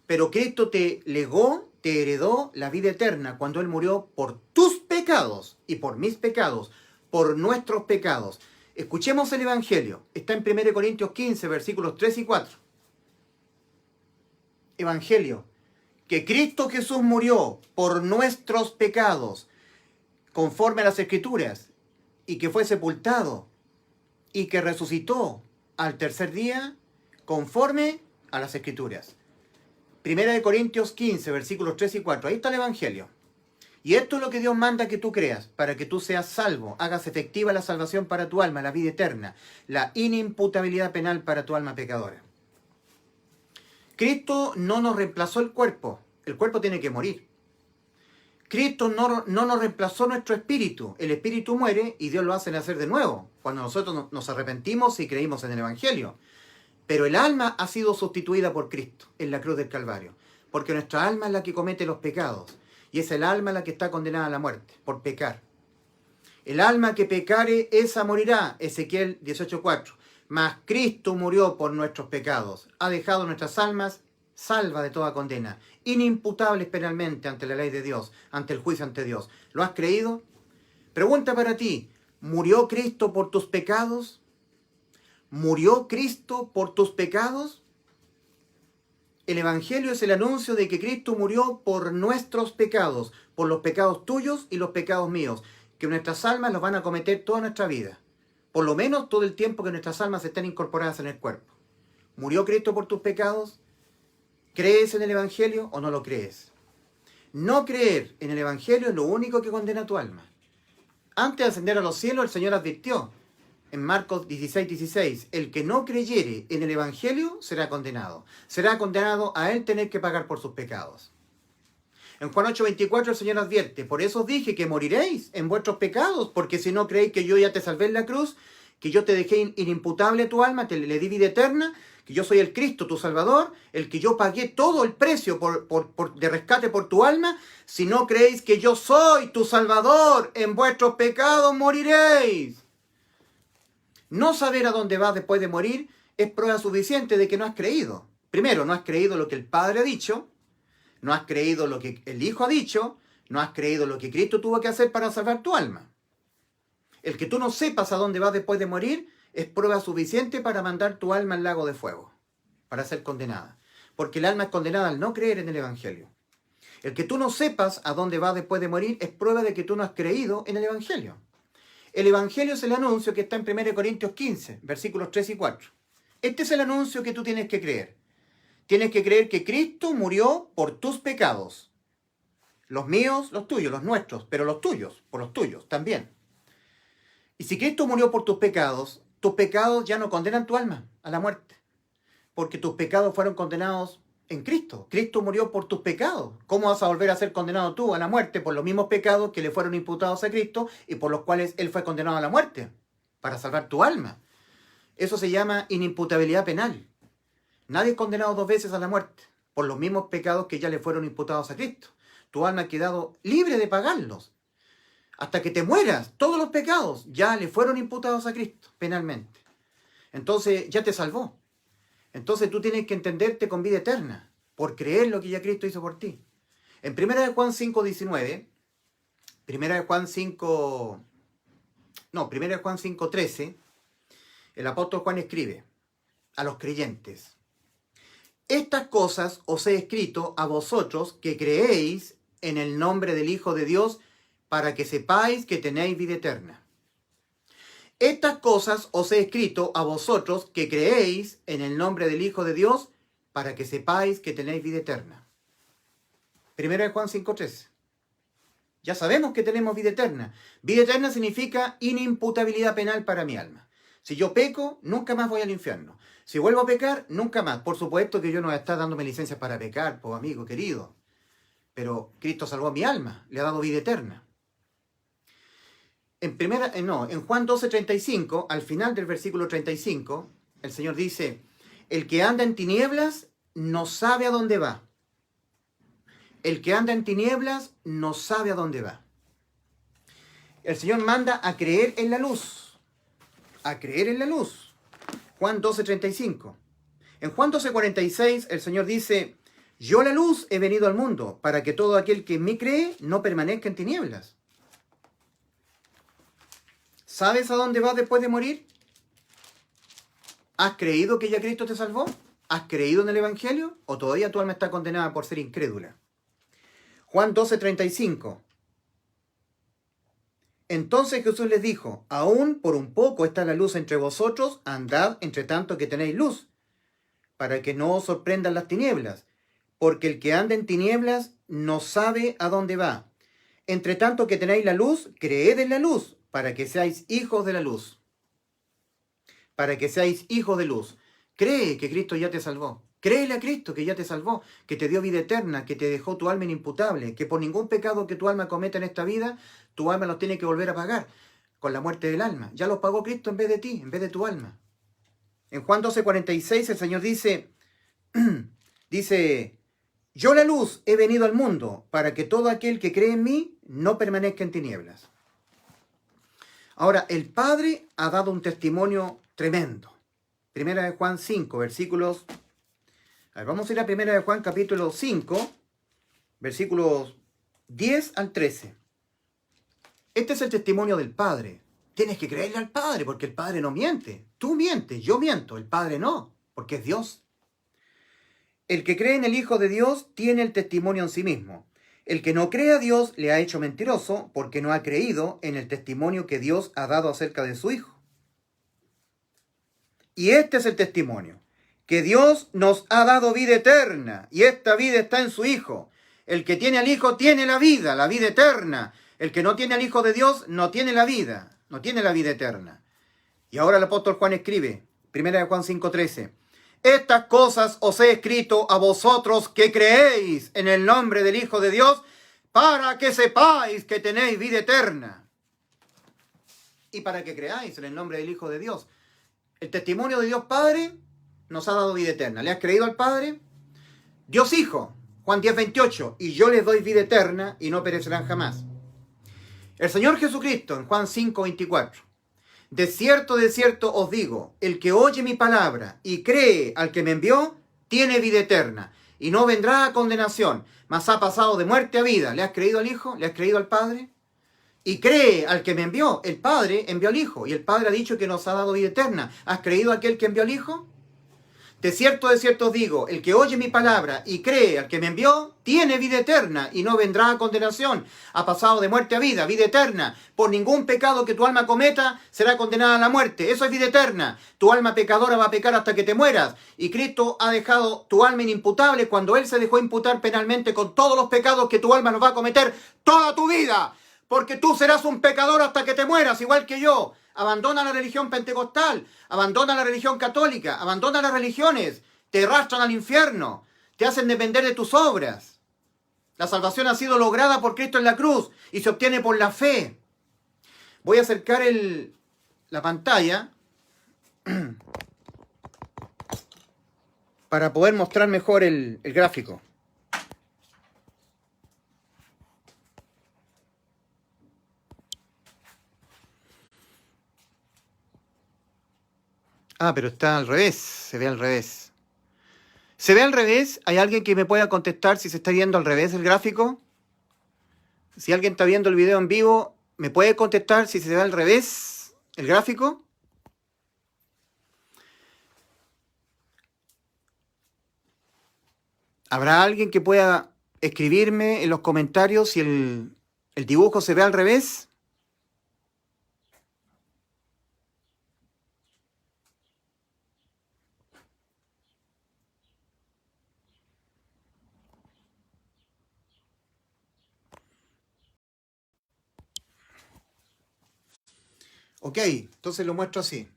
Pero Cristo te legó, te heredó la vida eterna cuando Él murió por tus pecados y por mis pecados, por nuestros pecados. Escuchemos el Evangelio. Está en 1 Corintios 15, versículos 3 y 4. Evangelio. que Cristo Jesús murió por nuestros pecados, conforme a las Escrituras, y que fue sepultado, y que resucitó al tercer día, conforme a las Escrituras. Primera de Corintios 15, versículos 3 y 4. Ahí está el Evangelio. Y esto es lo que Dios manda que tú creas, para que tú seas salvo, hagas efectiva la salvación para tu alma, la vida eterna, la inimputabilidad penal para tu alma pecadora. Cristo no nos reemplazó el cuerpo tiene que morir. Cristo no nos reemplazó nuestro espíritu, el espíritu muere y Dios lo hace nacer de nuevo, cuando nosotros nos arrepentimos y creímos en el Evangelio. Pero el alma ha sido sustituida por Cristo en la cruz del Calvario, porque nuestra alma es la que comete los pecados, y es el alma la que está condenada a la muerte, por pecar. El alma que pecare, esa morirá, Ezequiel 18:4. Mas Cristo murió por nuestros pecados, ha dejado nuestras almas salvas de toda condena, inimputables penalmente ante la ley de Dios, ante el juicio ante Dios. ¿Lo has creído? Pregunta para ti, ¿murió Cristo por tus pecados? ¿Murió Cristo por tus pecados? El Evangelio es el anuncio de que Cristo murió por nuestros pecados, por los pecados tuyos y los pecados míos, que nuestras almas los van a cometer toda nuestra vida, por lo menos todo el tiempo que nuestras almas estén incorporadas en el cuerpo. ¿Murió Cristo por tus pecados? ¿Crees en el Evangelio o no lo crees? No creer en el Evangelio es lo único que condena a tu alma. Antes de ascender a los cielos, el Señor advirtió en Marcos 16:16, el que no creyere en el Evangelio será condenado. Será condenado a él tener que pagar por sus pecados. En Juan 8:24 el Señor advierte, por eso os dije que moriréis en vuestros pecados, porque si no creéis que yo ya te salvé en la cruz, que yo te dejé inimputable a tu alma, le di vida eterna, que yo soy el Cristo, tu Salvador, el que yo pagué todo el precio de rescate por tu alma, si no creéis que yo soy tu Salvador, en vuestros pecados moriréis. No saber a dónde vas después de morir es prueba suficiente de que no has creído. Primero, no has creído lo que el Padre ha dicho, no has creído lo que el Hijo ha dicho, no has creído lo que Cristo tuvo que hacer para salvar tu alma. El que tú no sepas a dónde vas después de morir es prueba suficiente para mandar tu alma al lago de fuego, para ser condenada. Porque el alma es condenada al no creer en el Evangelio. El que tú no sepas a dónde vas después de morir es prueba de que tú no has creído en el Evangelio. El Evangelio es el anuncio que está en 1 Corintios 15, versículos 3 y 4. Este es el anuncio que tú tienes que creer. Tienes que creer que Cristo murió por tus pecados. Los míos, los tuyos, los nuestros, pero los tuyos, por los tuyos también. Y si Cristo murió por tus pecados ya no condenan tu alma a la muerte. Porque tus pecados fueron condenados en Cristo. Cristo murió por tus pecados. ¿Cómo vas a volver a ser condenado tú a la muerte por los mismos pecados que le fueron imputados a Cristo y por los cuales Él fue condenado a la muerte? Para salvar tu alma. Eso se llama inimputabilidad penal. Nadie es condenado 2 veces a la muerte por los mismos pecados que ya le fueron imputados a Cristo. Tu alma ha quedado libre de pagarlos. Hasta que te mueras, todos los pecados ya le fueron imputados a Cristo penalmente. Entonces ya te salvó. Entonces tú tienes que entenderte con vida eterna, por creer lo que ya Cristo hizo por ti. En 1 Juan 5:19, 1 Juan 5:13, el apóstol Juan escribe a los creyentes: estas cosas os he escrito a vosotros que creéis en el nombre del Hijo de Dios, para que sepáis que tenéis vida eterna. Estas cosas os he escrito a vosotros que creéis en el nombre del Hijo de Dios, para que sepáis que tenéis vida eterna. 1 Juan 5:13. Ya sabemos que tenemos vida eterna. Vida eterna significa inimputabilidad penal para mi alma. Si yo peco, nunca más voy al infierno. Si vuelvo a pecar, nunca más. Por supuesto que yo no está dándome licencias para pecar, pues amigo querido. Pero Cristo salvó mi alma, le ha dado vida eterna. En Juan 12:35, al final del versículo 35, el Señor dice: el que anda en tinieblas no sabe a dónde va. El que anda en tinieblas no sabe a dónde va. El Señor manda a creer en la luz. A creer en la luz. Juan 12:35. En Juan 12:46 el Señor dice: yo la luz he venido al mundo, para que todo aquel que en mí cree no permanezca en tinieblas. ¿Sabes a dónde vas después de morir? ¿Has creído que ya Cristo te salvó? ¿Has creído en el Evangelio o todavía tu alma está condenada por ser incrédula? Juan 12:35. Entonces Jesús les dijo, aún por un poco está la luz entre vosotros, andad entre tanto que tenéis luz, para que no os sorprendan las tinieblas, porque el que anda en tinieblas no sabe a dónde va. Entre tanto que tenéis la luz, creed en la luz, para que seáis hijos de la luz. Para que seáis hijos de luz. Cree que Cristo ya te salvó. Créele a Cristo que ya te salvó, que te dio vida eterna, que te dejó tu alma inimputable, que por ningún pecado que tu alma cometa en esta vida, tu alma los tiene que volver a pagar con la muerte del alma. Ya los pagó Cristo en vez de ti, en vez de tu alma. En Juan 12:46 el Señor dice, yo la luz he venido al mundo para que todo aquel que cree en mí no permanezca en tinieblas. Ahora, el Padre ha dado un testimonio tremendo. Primera de Juan 5, versículos... vamos a ir a Primera de Juan capítulo 5, versículos 10 al 13. Este es el testimonio del Padre. Tienes que creerle al Padre porque el Padre no miente. Tú mientes, yo miento, el Padre no, porque es Dios. El que cree en el Hijo de Dios tiene el testimonio en sí mismo. El que no cree a Dios le ha hecho mentiroso porque no ha creído en el testimonio que Dios ha dado acerca de su Hijo. Y este es el testimonio, que Dios nos ha dado vida eterna, y esta vida está en su Hijo. El que tiene al Hijo tiene la vida eterna. El que no tiene al Hijo de Dios no tiene la vida eterna. Y ahora el apóstol Juan escribe, 1 Juan 5:13, estas cosas os he escrito a vosotros que creéis en el nombre del Hijo de Dios, para que sepáis que tenéis vida eterna. Y para que creáis en el nombre del Hijo de Dios. El testimonio de Dios Padre nos ha dado vida eterna. ¿Le has creído al Padre? Dios Hijo, Juan 10:28, y yo les doy vida eterna y no perecerán jamás. El Señor Jesucristo en Juan 5:24, de cierto os digo, el que oye mi palabra y cree al que me envió, tiene vida eterna y no vendrá a condenación, mas ha pasado de muerte a vida. ¿Le has creído al Hijo? ¿Le has creído al Padre? Y cree al que me envió. El Padre envió al Hijo y el Padre ha dicho que nos ha dado vida eterna. ¿Has creído a aquel que envió al Hijo? De cierto os digo, el que oye mi palabra y cree al que me envió, tiene vida eterna y no vendrá a condenación. Ha pasado de muerte a vida eterna. Por ningún pecado que tu alma cometa será condenada a la muerte. Eso es vida eterna. Tu alma pecadora va a pecar hasta que te mueras. Y Cristo ha dejado tu alma inimputable cuando Él se dejó imputar penalmente con todos los pecados que tu alma nos va a cometer toda tu vida. Porque tú serás un pecador hasta que te mueras, igual que yo. Abandona la religión pentecostal, abandona la religión católica, abandona las religiones, te arrastran al infierno, te hacen depender de tus obras. La salvación ha sido lograda por Cristo en la cruz y se obtiene por la fe. Voy a acercar la pantalla para poder mostrar mejor el gráfico. Ah, pero está al revés, se ve al revés. ¿Se ve al revés? ¿Hay alguien que me pueda contestar si se está viendo al revés el gráfico? Si alguien está viendo el video en vivo, ¿me puede contestar si se ve al revés el gráfico? ¿Habrá alguien que pueda escribirme en los comentarios si el dibujo se ve al revés? Ok, entonces lo muestro así.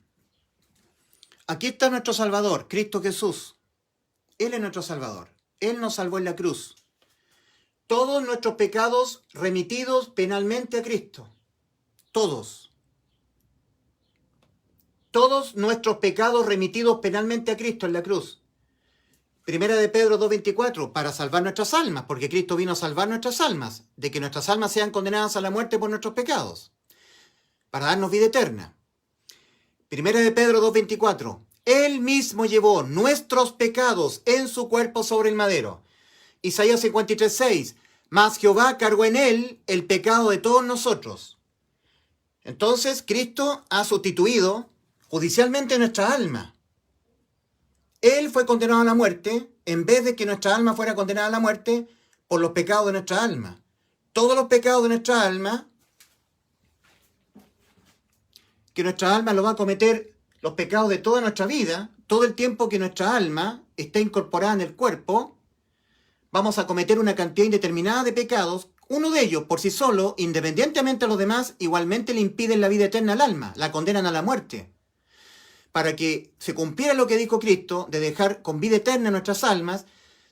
Aquí está nuestro Salvador, Cristo Jesús. Él es nuestro Salvador. Él nos salvó en la cruz. Todos nuestros pecados remitidos penalmente a Cristo. Todos. Todos nuestros pecados remitidos penalmente a Cristo en la cruz. Primera de Pedro 2:24, para salvar nuestras almas, porque Cristo vino a salvar nuestras almas, de que nuestras almas sean condenadas a la muerte por nuestros pecados, para darnos vida eterna. Primera de Pedro 2:24, Él mismo llevó nuestros pecados en su cuerpo sobre el madero. Isaías 53:6, mas Jehová cargó en Él el pecado de todos nosotros. Entonces Cristo ha sustituido judicialmente nuestra alma. Él fue condenado a la muerte en vez de que nuestra alma fuera condenada a la muerte por los pecados de nuestra alma. Todos los pecados de nuestra alma, que nuestra alma lo va a cometer, los pecados de toda nuestra vida, todo el tiempo que nuestra alma está incorporada en el cuerpo, vamos a cometer una cantidad indeterminada de pecados. Uno de ellos, por sí solo, independientemente a los demás, igualmente le impiden la vida eterna al alma, la condenan a la muerte. Para que se cumpliera lo que dijo Cristo, de dejar con vida eterna nuestras almas,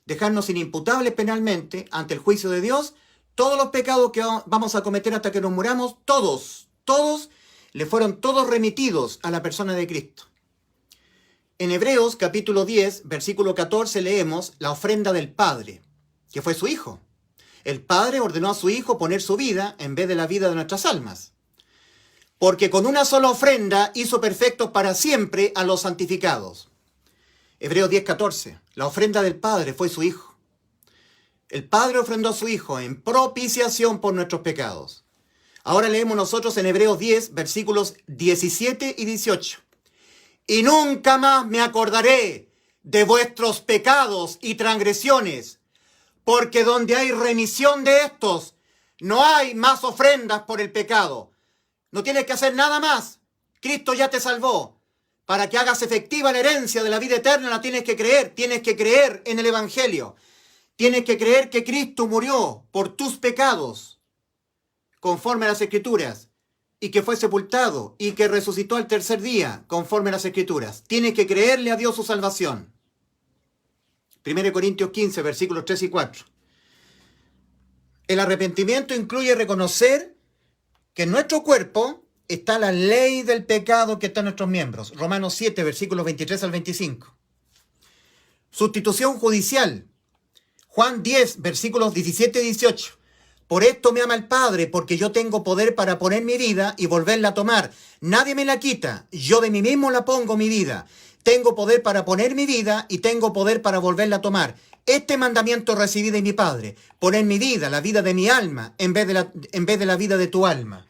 dejarnos inimputables penalmente ante el juicio de Dios, todos los pecados que vamos a cometer hasta que nos muramos, todos, le fueron todos remitidos a la persona de Cristo. En Hebreos capítulo 10, versículo 14, leemos la ofrenda del Padre, que fue su Hijo. El Padre ordenó a su Hijo poner su vida en vez de la vida de nuestras almas. Porque con una sola ofrenda hizo perfectos para siempre a los santificados. Hebreos 10, 14. La ofrenda del Padre fue su Hijo. El Padre ofrendó a su Hijo en propiciación por nuestros pecados. Ahora leemos nosotros en Hebreos 10, versículos 17 y 18. Y nunca más me acordaré de vuestros pecados y transgresiones, porque donde hay remisión de estos, no hay más ofrendas por el pecado. No tienes que hacer nada más. Cristo ya te salvó. Para que hagas efectiva la herencia de la vida eterna, la tienes que creer en el Evangelio. Tienes que creer que Cristo murió por tus pecados, conforme a las Escrituras, y que fue sepultado, y que resucitó al tercer día, conforme a las Escrituras. Tienes que creerle a Dios su salvación. 1 Corintios 15, versículos 3 y 4. El arrepentimiento incluye reconocer que en nuestro cuerpo está la ley del pecado que está en nuestros miembros. Romanos 7, versículos 23 al 25. Sustitución judicial. Juan 10, versículos 17 y 18. Por esto me ama el Padre, porque yo tengo poder para poner mi vida y volverla a tomar. Nadie me la quita, yo de mí mismo la pongo mi vida. Tengo poder para poner mi vida y tengo poder para volverla a tomar. Este mandamiento recibí de mi Padre, poner mi vida, la vida de mi alma, en vez de la vida de tu alma.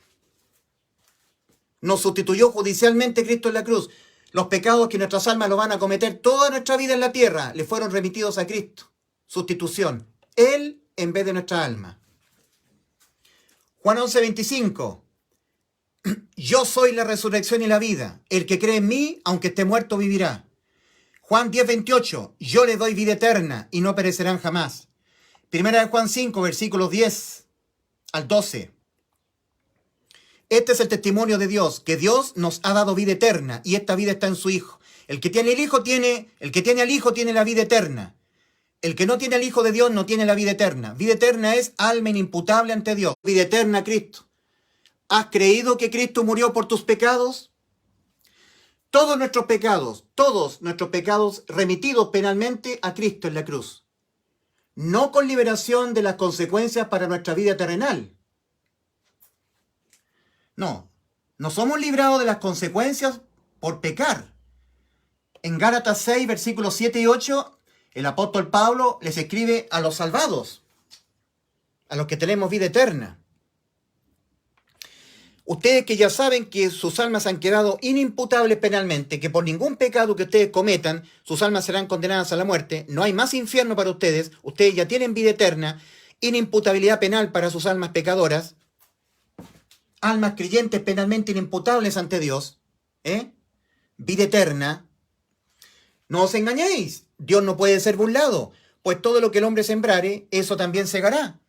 Nos sustituyó judicialmente Cristo en la cruz. Los pecados que nuestras almas lo van a cometer toda nuestra vida en la tierra, le fueron remitidos a Cristo. Sustitución. Él en vez de nuestra alma. Juan 11, 25. Yo soy la resurrección y la vida. El que cree en mí, aunque esté muerto, vivirá. Juan 10, 28. Yo le doy vida eterna y no perecerán jamás. Primera de Juan 5, versículos 10 al 12. Este es el testimonio de Dios, que Dios nos ha dado vida eterna y esta vida está en su Hijo. El que tiene al Hijo tiene la vida eterna. El que no tiene al Hijo de Dios no tiene la vida eterna. Vida eterna es alma inimputable ante Dios. Vida eterna, Cristo. ¿Has creído que Cristo murió por tus pecados? Todos nuestros pecados remitidos penalmente a Cristo en la cruz. No con liberación de las consecuencias para nuestra vida terrenal. No somos librados de las consecuencias por pecar. En Gálatas 6, versículos 7 y 8, el apóstol Pablo les escribe a los salvados, a los que tenemos vida eterna. Ustedes que ya saben que sus almas han quedado inimputables penalmente, que por ningún pecado que ustedes cometan, sus almas serán condenadas a la muerte, no hay más infierno para ustedes ya tienen vida eterna, inimputabilidad penal para sus almas pecadoras, almas creyentes penalmente inimputables ante Dios, vida eterna. No os engañéis, Dios no puede ser burlado, pues todo lo que el hombre sembrare, eso también segará.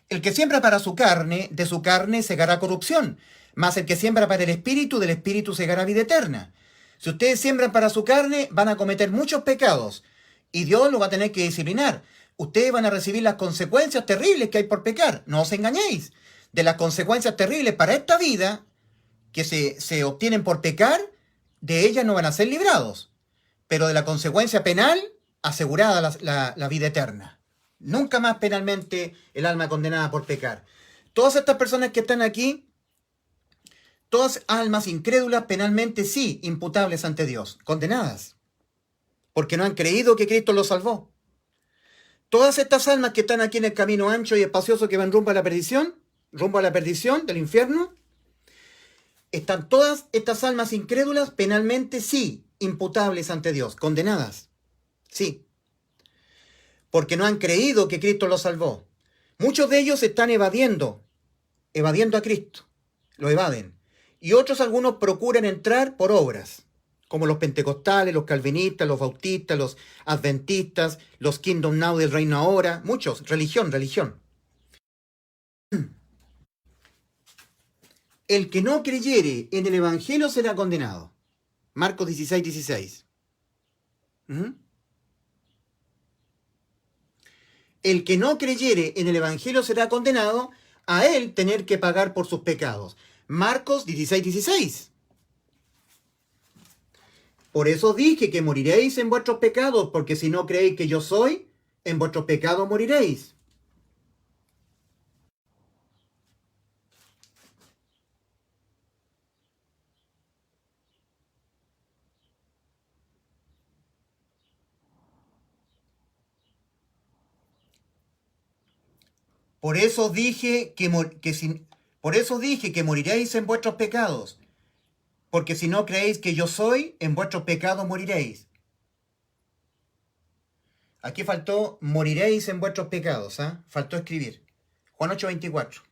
El que siembra para su carne, de su carne segará corrupción, mas el que siembra para el Espíritu, del Espíritu segará vida eterna. Si ustedes siembran para su carne, van a cometer muchos pecados, y Dios lo va a tener que disciplinar. Ustedes van a recibir las consecuencias terribles que hay por pecar. No os engañéis. De las consecuencias terribles para esta vida, que se obtienen por pecar, de ellas no van a ser librados. Pero de la consecuencia penal, asegurada la vida eterna. Nunca más penalmente el alma condenada por pecar. Todas estas personas que están aquí, todas almas incrédulas penalmente sí, imputables ante Dios, condenadas, porque no han creído que Cristo los salvó. Todas estas almas que están aquí en el camino ancho y espacioso que van rumbo a la perdición del infierno, están todas estas almas incrédulas penalmente sí, imputables ante Dios, condenadas. Sí, porque no han creído que Cristo los salvó. Muchos de ellos están evadiendo a Cristo, lo evaden. Y otros, algunos, procuran entrar por obras, como los pentecostales, los calvinistas, los bautistas, los adventistas, los Kingdom Now del Reino Ahora, muchos, religión. El que no creyere en el Evangelio será condenado. Marcos 16:16. El que no creyere en el Evangelio será condenado, a él tener que pagar por sus pecados. Marcos 16:16. Por eso dije que moriréis en vuestros pecados, porque si no creéis que yo soy, en vuestros pecados moriréis. Por eso dije que moriréis en vuestros pecados, porque si no creéis que yo soy, en vuestros pecados moriréis. Aquí faltó moriréis en vuestros pecados, ¿ah? Faltó escribir. Juan 8:24.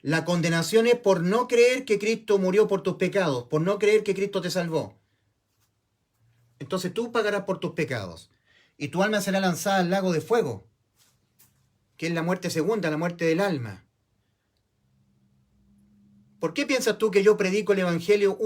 La condenación es por no creer que Cristo murió por tus pecados, por no creer que Cristo te salvó. Entonces tú pagarás por tus pecados. Y tu alma será lanzada al lago de fuego, que es la muerte segunda, la muerte del alma. ¿Por qué piensas tú que yo predico el Evangelio